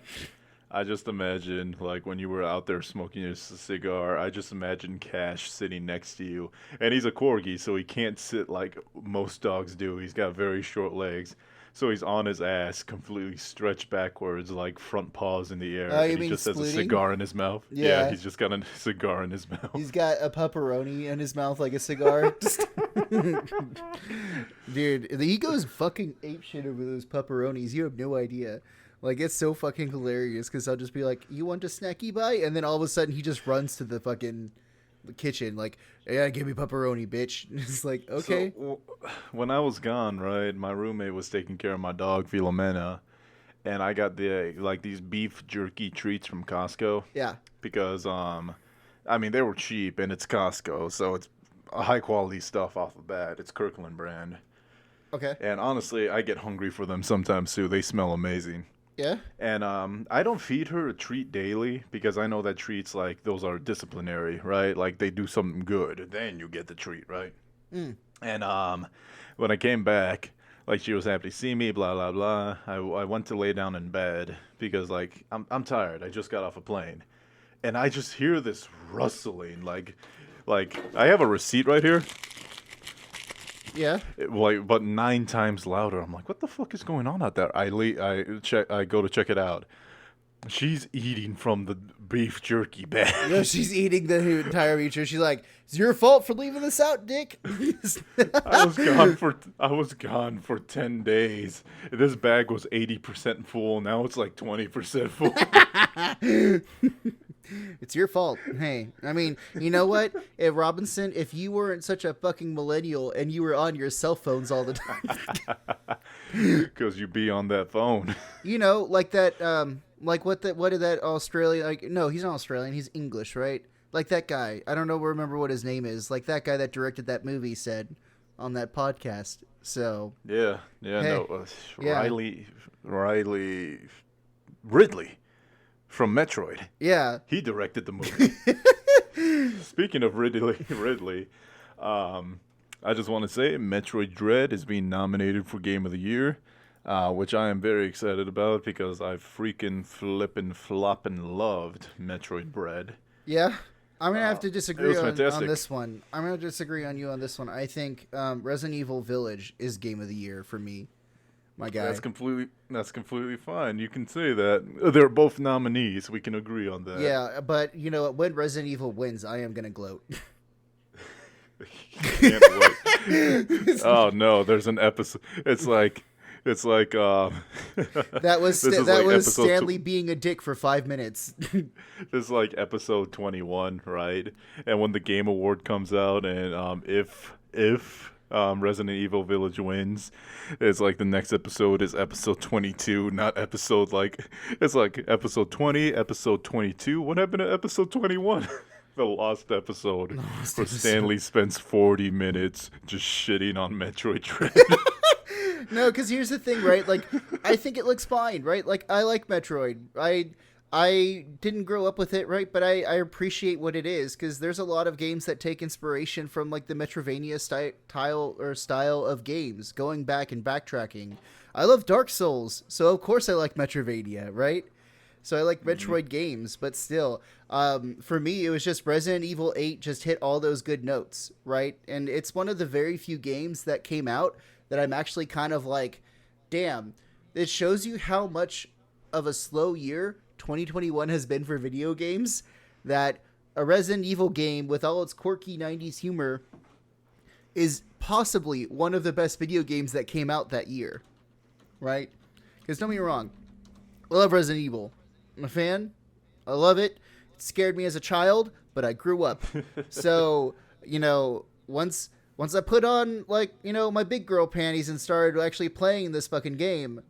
I just imagine, like, when you were out there smoking your cigar, I just imagine Cash sitting next to you. And he's a corgi, so he can't sit like most dogs do. He's got very short legs. So he's on his ass, completely stretched backwards, like front paws in the air. Oh, you and mean he just has a splooting? cigar in his mouth. Yeah. He's just got a cigar in his mouth. He's got a pepperoni in his mouth like a cigar. Dude, he goes fucking apeshit over those pepperonis. You have no idea. Like, it's so fucking hilarious because I'll just be like, you want a snacky bite? And then all of a sudden he just runs to the fucking kitchen like, yeah, give me pepperoni, bitch. It's like, okay. So, when I was gone, right, my roommate was taking care of my dog, Philomena, and I got these beef jerky treats from Costco. Yeah. Because, I mean, they were cheap, and it's Costco, so it's high-quality stuff off the bat. It's Kirkland brand. Okay. And honestly, I get hungry for them sometimes, too. They smell amazing. Yeah. And I don't feed her a treat daily because I know that treats, like, those are disciplinary, right? Like, they do something good, then you get the treat, right? Mm. And when I came back, like, she was happy to see me, blah, blah, blah. I went to lay down in bed because, like, I'm tired. I just got off a plane. And I just hear this rustling, like I have a receipt right here. Yeah. But 9 times louder. I'm like, what the fuck is going on out there? I go to check it out. She's eating from the beef jerky bag. No, she's eating the entire eater. She's like, it's your fault for leaving this out, Dick. I was gone for 10 days. This bag was 80% full. Now it's like 20% full. It's your fault. Hey, I mean, you know what? If Robinson, if you weren't such a fucking millennial and you were on your cell phones all the time. Because you be on that phone. You know, like that, what did that Australian, like, no, he's not Australian, he's English, right? Like that guy, I don't remember what his name is, like that guy that directed that movie said on that podcast, so. Yeah, hey, no, yeah. Ridley from Metroid. Yeah. He directed the movie. Speaking of Ridley, I just want to say Metroid Dread is being nominated for Game of the Year. Which I am very excited about because I freaking floppin' loved Metroid Dread. Yeah, I'm gonna have to disagree on this one. I'm gonna disagree on you on this one. I think Resident Evil Village is Game of the Year for me, my guy. That's completely fine. You can say that. They're both nominees. We can agree on that. Yeah, but you know when Resident Evil wins, I am gonna gloat. Can't wait. Oh no, there's an episode. It's like that was Stanley being a dick for 5 minutes. This is like episode 21, right? And when the Game Award comes out, and if Resident Evil Village wins, it's like the next episode is episode 22, not episode it's like episode 20, episode 22. What happened to episode 21? The lost episode where Stanley spends 40 minutes just shitting on Metroid Dread. No, because here's the thing, right? Like, I think it looks fine, right? Like, I like Metroid. I didn't grow up with it, right? But I appreciate what it is, because there's a lot of games that take inspiration from, like, the Metroidvania style of games, going back and backtracking. I love Dark Souls, so of course I like Metroidvania, right? So I like Metroid games, but still, for me, it was just Resident Evil 8 just hit all those good notes, right? And it's one of the very few games that came out that I'm actually kind of like, damn, it shows you how much of a slow year 2021 has been for video games, that a Resident Evil game with all its quirky 90s humor is possibly one of the best video games that came out that year, right? Because don't get me wrong, I love Resident Evil. I'm a fan. I love it. It scared me as a child, but I grew up. So, once I put on, my big girl panties and started actually playing this fucking game,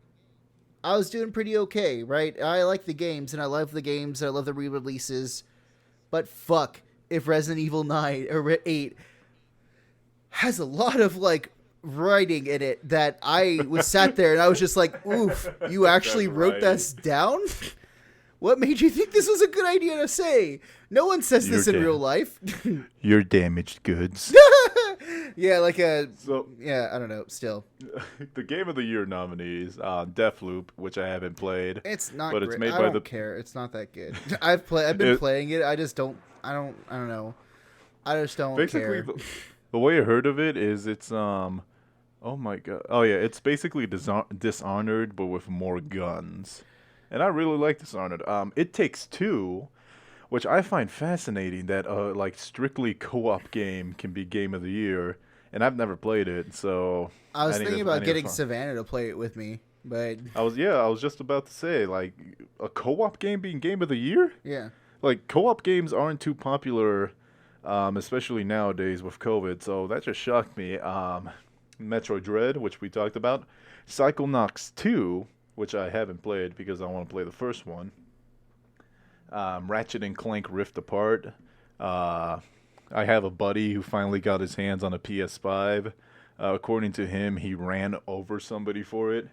I was doing pretty okay, right? I like the games, and I love the games, and I love the re-releases. But fuck, if Resident Evil 9 or 8 has a lot of, writing in it that I was sat there and I was just like, oof, you actually wrote this down? What made you think this was a good idea to say? No one says this in real life. You're damaged goods. Yeah, I don't know, still. The Game of the Year nominees, Deathloop, which I haven't played. It's not but great. It's made I by don't care. It's not that good. I've been playing it. I just don't know. I just don't care. Basically, the way I heard of it is it's, oh my god. Oh yeah, it's basically Dishonored, but with more guns. And I really like Dishonored. It Takes Two, which I find fascinating that strictly co-op game can be Game of the Year, and I've never played it, so I was thinking about getting Savannah to play it with me, but I was just about to say, a co-op game being Game of the Year? Yeah. Co-op games aren't too popular, especially nowadays with COVID, so that just shocked me. Metroid Dread, which we talked about, Psychonauts 2, which I haven't played because I want to play the first one. Ratchet and Clank Rift Apart. I have a buddy who finally got his hands on a PS5. According to him, he ran over somebody for it.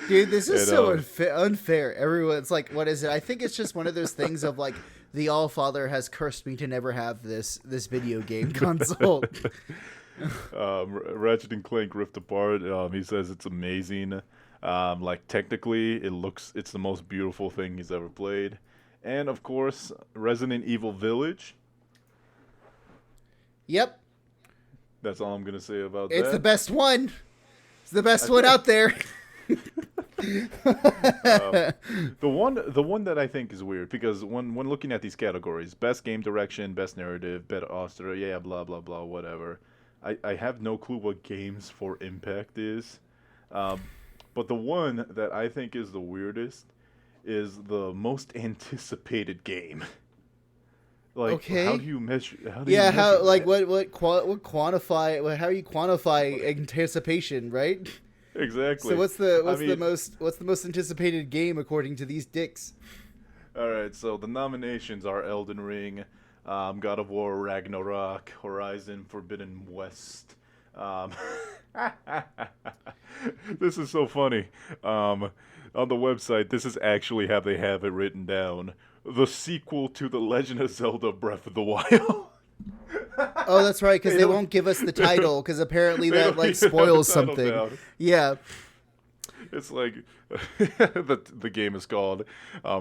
Dude, this is so unfair. Everyone's like, what is it? I think it's just one of those things of the All-Father has cursed me to never have this video game console. Ratchet and Clank Rift Apart, he says it's amazing. Technically, it's the most beautiful thing he's ever played. And, of course, Resident Evil Village. Yep. That's all I'm going to say about that. It's the best one. It's the best one out there. The one that I think is weird, because when looking at these categories, best game direction, best narrative, best author, yeah, blah, blah, blah, whatever. I have no clue what Games for Impact is. But the one that I think is the weirdest is the most anticipated game. Okay. How do you measure? What quantify? How do you quantify anticipation? Right. Exactly. So what's the most anticipated game according to these dicks? All right. So the nominations are Elden Ring, God of War, Ragnarok, Horizon Forbidden West. This is so funny. On the website, this is actually how they have it written down. The sequel to The Legend of Zelda Breath of the Wild. Oh, that's right, because they won't give us the title, because apparently that spoils something. Down. Yeah. It's the game is called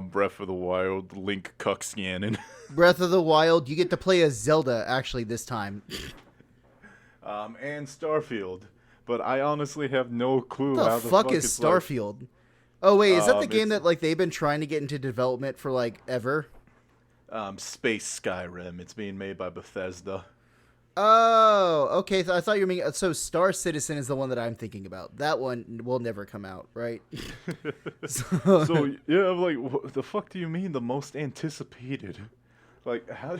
Breath of the Wild, Link Cuck Scanning. Breath of the Wild, you get to play as Zelda, actually, this time. And Starfield. But I honestly have no clue how the fuck is Starfield? Oh, wait, is that the game that they've been trying to get into development for, ever? Space Skyrim. It's being made by Bethesda. Oh, okay. I thought you were meaning. So Star Citizen is the one that I'm thinking about. That one will never come out, right? So yeah, I'm like, what the fuck do you mean the most anticipated? Like, how?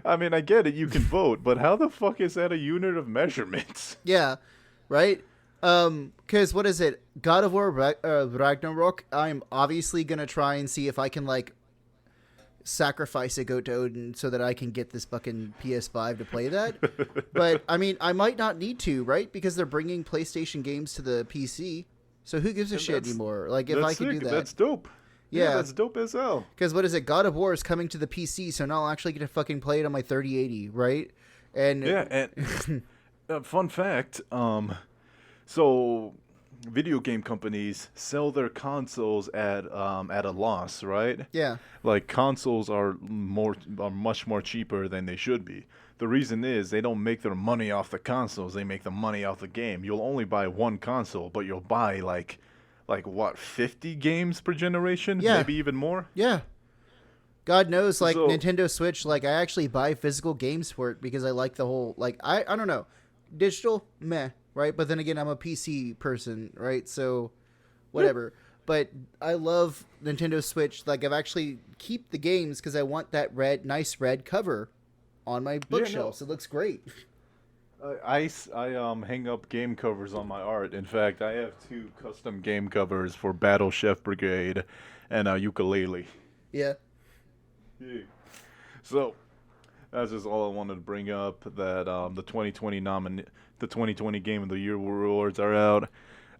I mean, I get it. You can vote, but how the fuck is that a unit of measurements? Yeah, right. Because what is it? God of War Ragnarok. I'm obviously gonna try and see if I can like sacrifice a goat to Odin so that I can get this fucking PS5 to play that. But I mean, I might not need to, right? Because they're bringing PlayStation games to the PC. So who gives a shit anymore? Like if I could do that, that's dope. Yeah, that's dope as hell. Because what is it? God of War is coming to the PC, so now I'll actually get to fucking play it on my 3080, right? And yeah, and fun fact, so video game companies sell their consoles at a loss, right? Yeah. Like consoles are much more cheaper than they should be. The reason is they don't make their money off the consoles, they make the money off the game. You'll only buy one console, but you'll buy like what, 50 games per generation? Yeah. Maybe even more? Yeah. God knows, like, So, Nintendo Switch, like, I actually buy physical games for it because I like the whole, like, I don't know. Digital, meh, right? But then again, I'm a PC person, right? So, whatever. But I love Nintendo Switch. Like, I've actually keep the games because I want that nice red cover on my bookshelf. So it looks great. I hang up game covers on my art. In fact, I have 2 custom game covers for Battle Chef Brigade and Ukulele. Yeah. Yeah. So that's just all I wanted to bring up. That the 2020 Game of the Year awards are out.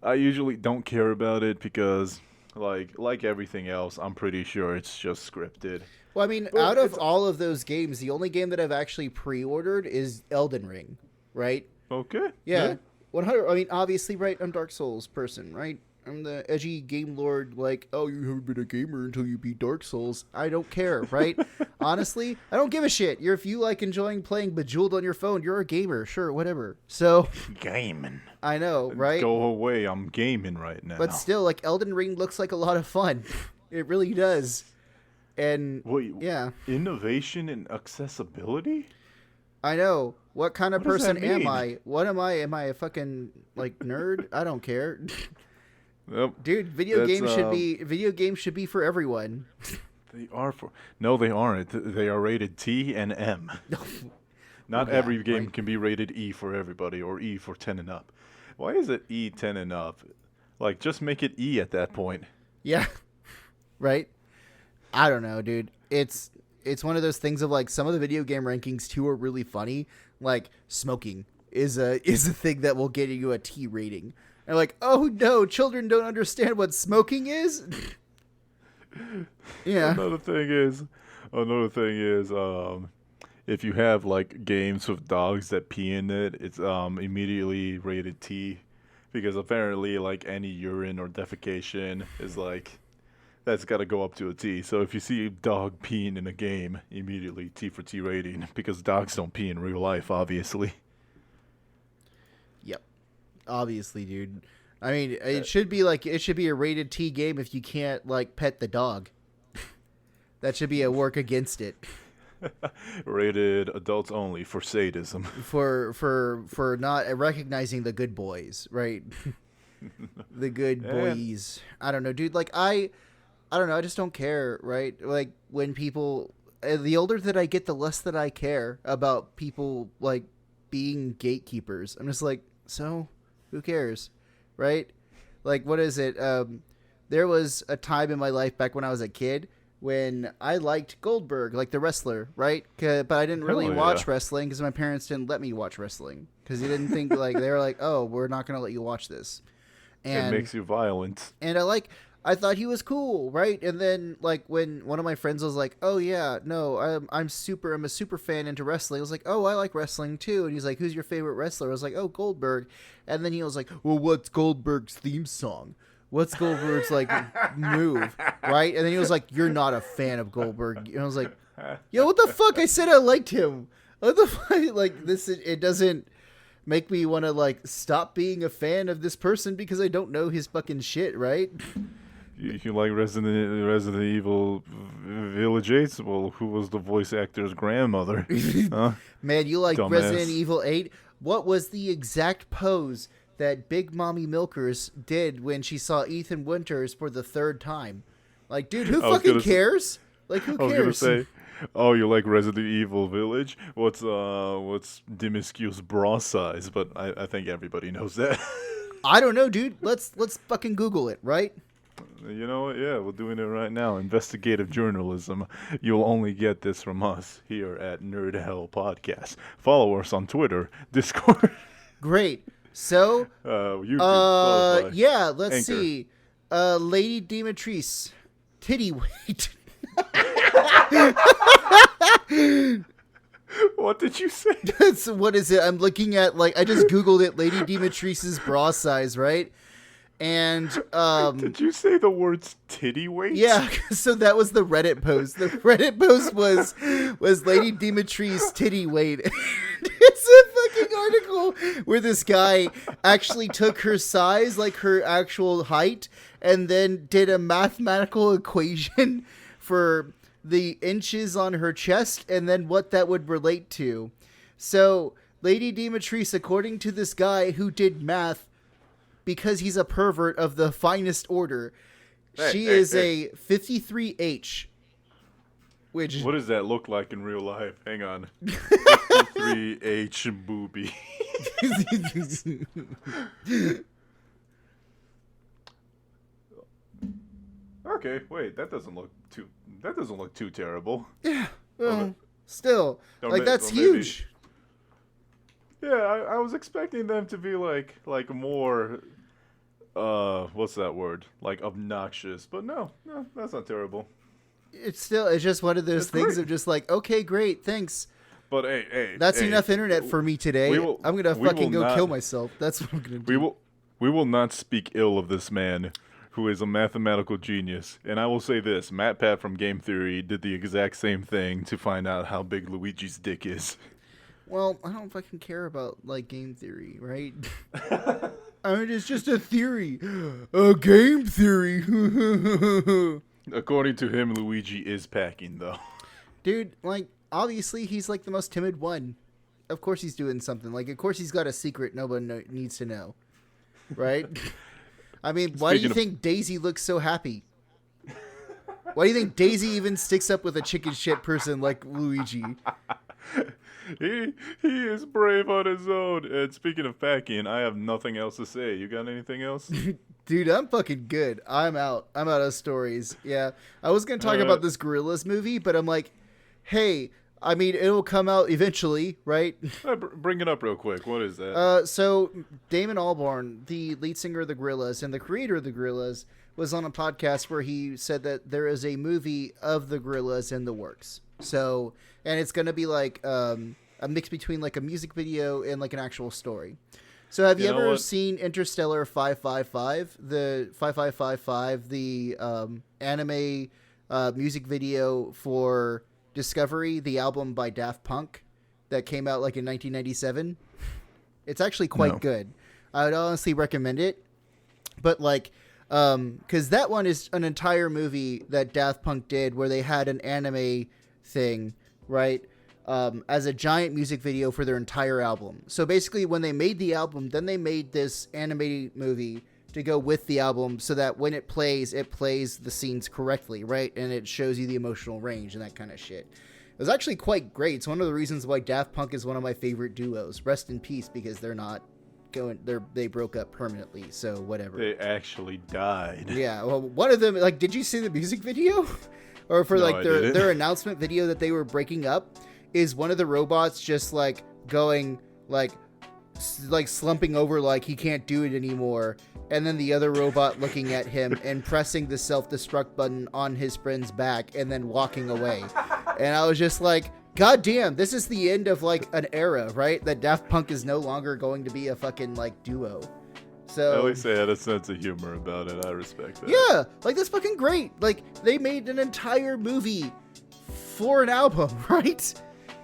I usually don't care about it because, like everything else, I'm pretty sure it's just scripted. Well, I mean, But out of all of those games, the only game that I've actually pre-ordered is Elden Ring, right? Okay. Yeah. 100. I mean, obviously, right? I'm Dark Souls person, right? I'm the edgy game lord, like, oh, you haven't been a gamer until you beat Dark Souls. I don't care, right? Honestly, I don't give a shit. If you like enjoying playing Bejeweled on your phone, you're a gamer. Sure, whatever. So, Gaming. I know, right? Go away. I'm gaming right now. But still, like, Elden Ring looks like a lot of fun. It really does. And, Wait, yeah. Innovation and accessibility? I know. What kind of What does that person am mean? I? What am I? Am I a fucking, like, nerd? I don't care. Yep. Dude, video games should be for everyone. They are for. No, they aren't. They are rated T and M. Not Yeah, every game right. can be rated E for everybody or E for 10 and up. Why is it E 10 and up? Like, just make it E at that point. Yeah. Right? I don't know, dude. It's one of those things of like some of the video game rankings too are really funny. Like smoking is a thing that will get you a T rating. And like, oh no, children don't understand what smoking is. Yeah. Another thing is, if you have like games with dogs that pee in it, it's immediately rated T, because apparently like any urine or defecation is like, that's got to go up to a T. So if you see a dog peeing in a game, immediately T for T rating, because dogs don't pee in real life, obviously. Yep. Obviously, dude. I mean, it should be a rated T game if you can't like pet the dog. That should be a work against it. Rated adults only for sadism. For not recognizing the good boys, right? The good boys. I don't know, dude. Like I don't know. I just don't care, right? Like when people, the older that I get, the less that I care about people like being gatekeepers. I'm just like, so who cares, right? Like, what is it? There was a time in my life back when I was a kid when I liked Goldberg, like the wrestler, right? But I didn't really watch wrestling because my parents didn't let me watch wrestling because they didn't think like they were like, oh, we're not gonna let you watch this. And it makes you violent. And I thought he was cool, right? And then like when one of my friends was like, "Oh yeah, no, I'm a super fan into wrestling." I was like, "Oh, I like wrestling too." And he's like, "Who's your favorite wrestler?" I was like, "Oh, Goldberg." And then he was like, "Well, what's Goldberg's theme song? What's Goldberg's like move?" Right? And then he was like, "You're not a fan of Goldberg." And I was like, "Yo, what the fuck? I said I liked him. What the fuck? Like this? It doesn't make me want to like stop being a fan of this person because I don't know his fucking shit, right?" You like Resident Evil Village 8? Well, who was the voice actor's grandmother? Huh? Man, you like Dumbass. Resident Evil 8? What was the exact pose that Big Mommy Milkers did when she saw Ethan Winters for the third time? Like, dude, who fucking cares? Like, who cares? I was gonna say, oh, you like Resident Evil Village? What's Dimiscue's bra size? But I think everybody knows that. I don't know, dude. Let's fucking Google it, right? You know what? Yeah, we're doing it right now. Investigative journalism. You'll only get this from us here at NerdHellPodcast. Follow us on Twitter, Discord. Great. So, YouTube. yeah, let's Anchor. see. Lady Dimitris, titty weight. What did you say? What is it? I'm looking at, like, I just Googled it, Lady Dimitris's bra size, right? And, Did you say the words titty weight? yeah, so that was the Reddit post. The Reddit post was Lady Dimitri's titty weight. It's a fucking article where this guy actually took her size, like her actual height, and then did a mathematical equation for the inches on her chest and then what that would relate to. So, Lady Dimitris, according to this guy who did math, because he's a pervert of the finest order, she is a 53H. Which, what does that look like in real life? Hang on. 53H booby. Okay, wait, that doesn't look too terrible. Yeah, well, still, like, that's huge. Yeah, I was expecting them to be like more, what's that word? Like obnoxious, but no, that's not terrible. It's just one of those things of just like, okay, great, thanks. But hey, that's enough internet for me today. I'm gonna fucking go kill myself. That's what I'm gonna do. We will not speak ill of this man, who is a mathematical genius. And I will say this: MatPat from Game Theory did the exact same thing to find out how big Luigi's dick is. Well, I don't fucking care about, like, game theory, right? I mean, it's just a theory. A game theory. According to him, Luigi is packing, though. Dude, like, obviously he's, like, the most timid one. Of course he's doing something. Like, of course he's got a secret nobody needs to know. Right? I mean, why do you think Daisy looks so happy? Why do you think Daisy even sticks up with a chicken shit person like Luigi? He is brave on his own. And speaking of packing, I have nothing else to say. You got anything else? Dude, I'm fucking good. I'm out of stories. Yeah. I was going to talk about this Gorillaz movie, but I'm like, hey, I mean, it'll come out eventually, right? Bring it up real quick. What is that? So Damon Albarn, the lead singer of the Gorillaz and the creator of the Gorillaz, was on a podcast where he said that there is a movie of the Gorillaz in the works. So, and it's going to be like a mix between like a music video and like an actual story. So have you ever seen Interstellar 555, the 5555, the anime music video for Discovery, the album by Daft Punk that came out like in 1997? It's actually quite good. I would honestly recommend it. But like, because that one is an entire movie that Daft Punk did where they had an anime thing, right? As a giant music video for their entire album. So basically when they made the album, then they made this animated movie to go with the album so that when it plays the scenes correctly, right? And it shows you the emotional range and that kind of shit. It was actually quite great. It's one of the reasons why Daft Punk is one of my favorite duos. Rest in peace, because they broke up permanently, so whatever. They actually died. Yeah, well, one of them, like, did you see the music video? Or for like their announcement video that they were breaking up, is one of the robots just like going like slumping over like he can't do it anymore, and then the other robot looking at him and pressing the self-destruct button on his friend's back and then walking away. And I was just like, God damn, this is the end of like an era, right? That Daft Punk is no longer going to be a fucking like duo. So at least they had a sense of humor about it. I respect that. Yeah, like that's fucking great. Like they made an entire movie for an album, right?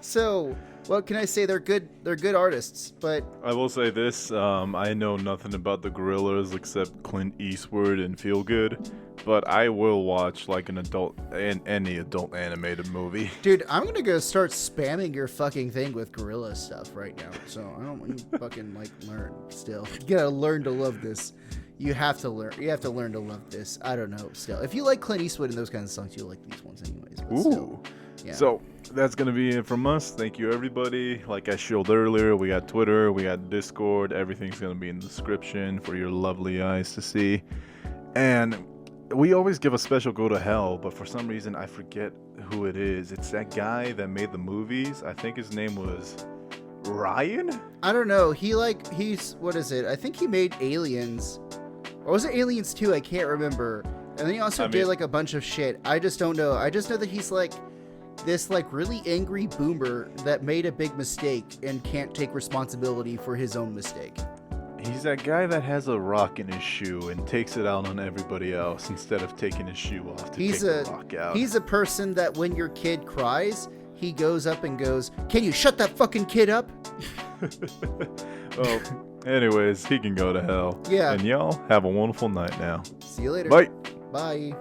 So what can I say? They're good artists, but I will say this, I know nothing about the Gorillas except Clint Eastwood and Feel Good, but I will watch like any adult animated movie. dude, I'm gonna go start spamming your fucking thing with gorilla stuff right now. So I don't want you fucking like learn still. You gotta learn to love this. You have to learn to love this. I don't know. Still, if you like Clint Eastwood and those kinds of songs, you'll like these ones anyways. But Ooh. still, yeah. So that's going to be it from us. Thank you, everybody. Like I showed earlier, we got Twitter, we got Discord. Everything's going to be in the description for your lovely eyes to see. And we always give a special go to hell, but for some reason I forget who it is. It's that guy that made the movies. I think his name was Ryan? I don't know. He's what is it? I think he made Aliens. Or was it Aliens 2? I can't remember. And then he also did like a bunch of shit. I just don't know. I just know that he's like this like really angry boomer that made a big mistake and can't take responsibility for his own mistake. He's that guy that has a rock in his shoe and takes it out on everybody else instead of taking his shoe off to take the rock out. He's a person that when your kid cries, he goes up and goes, "Can you shut that fucking kid up?" Well, anyways, he can go to hell. Yeah. And y'all have a wonderful night now. See you later. Bye. Bye.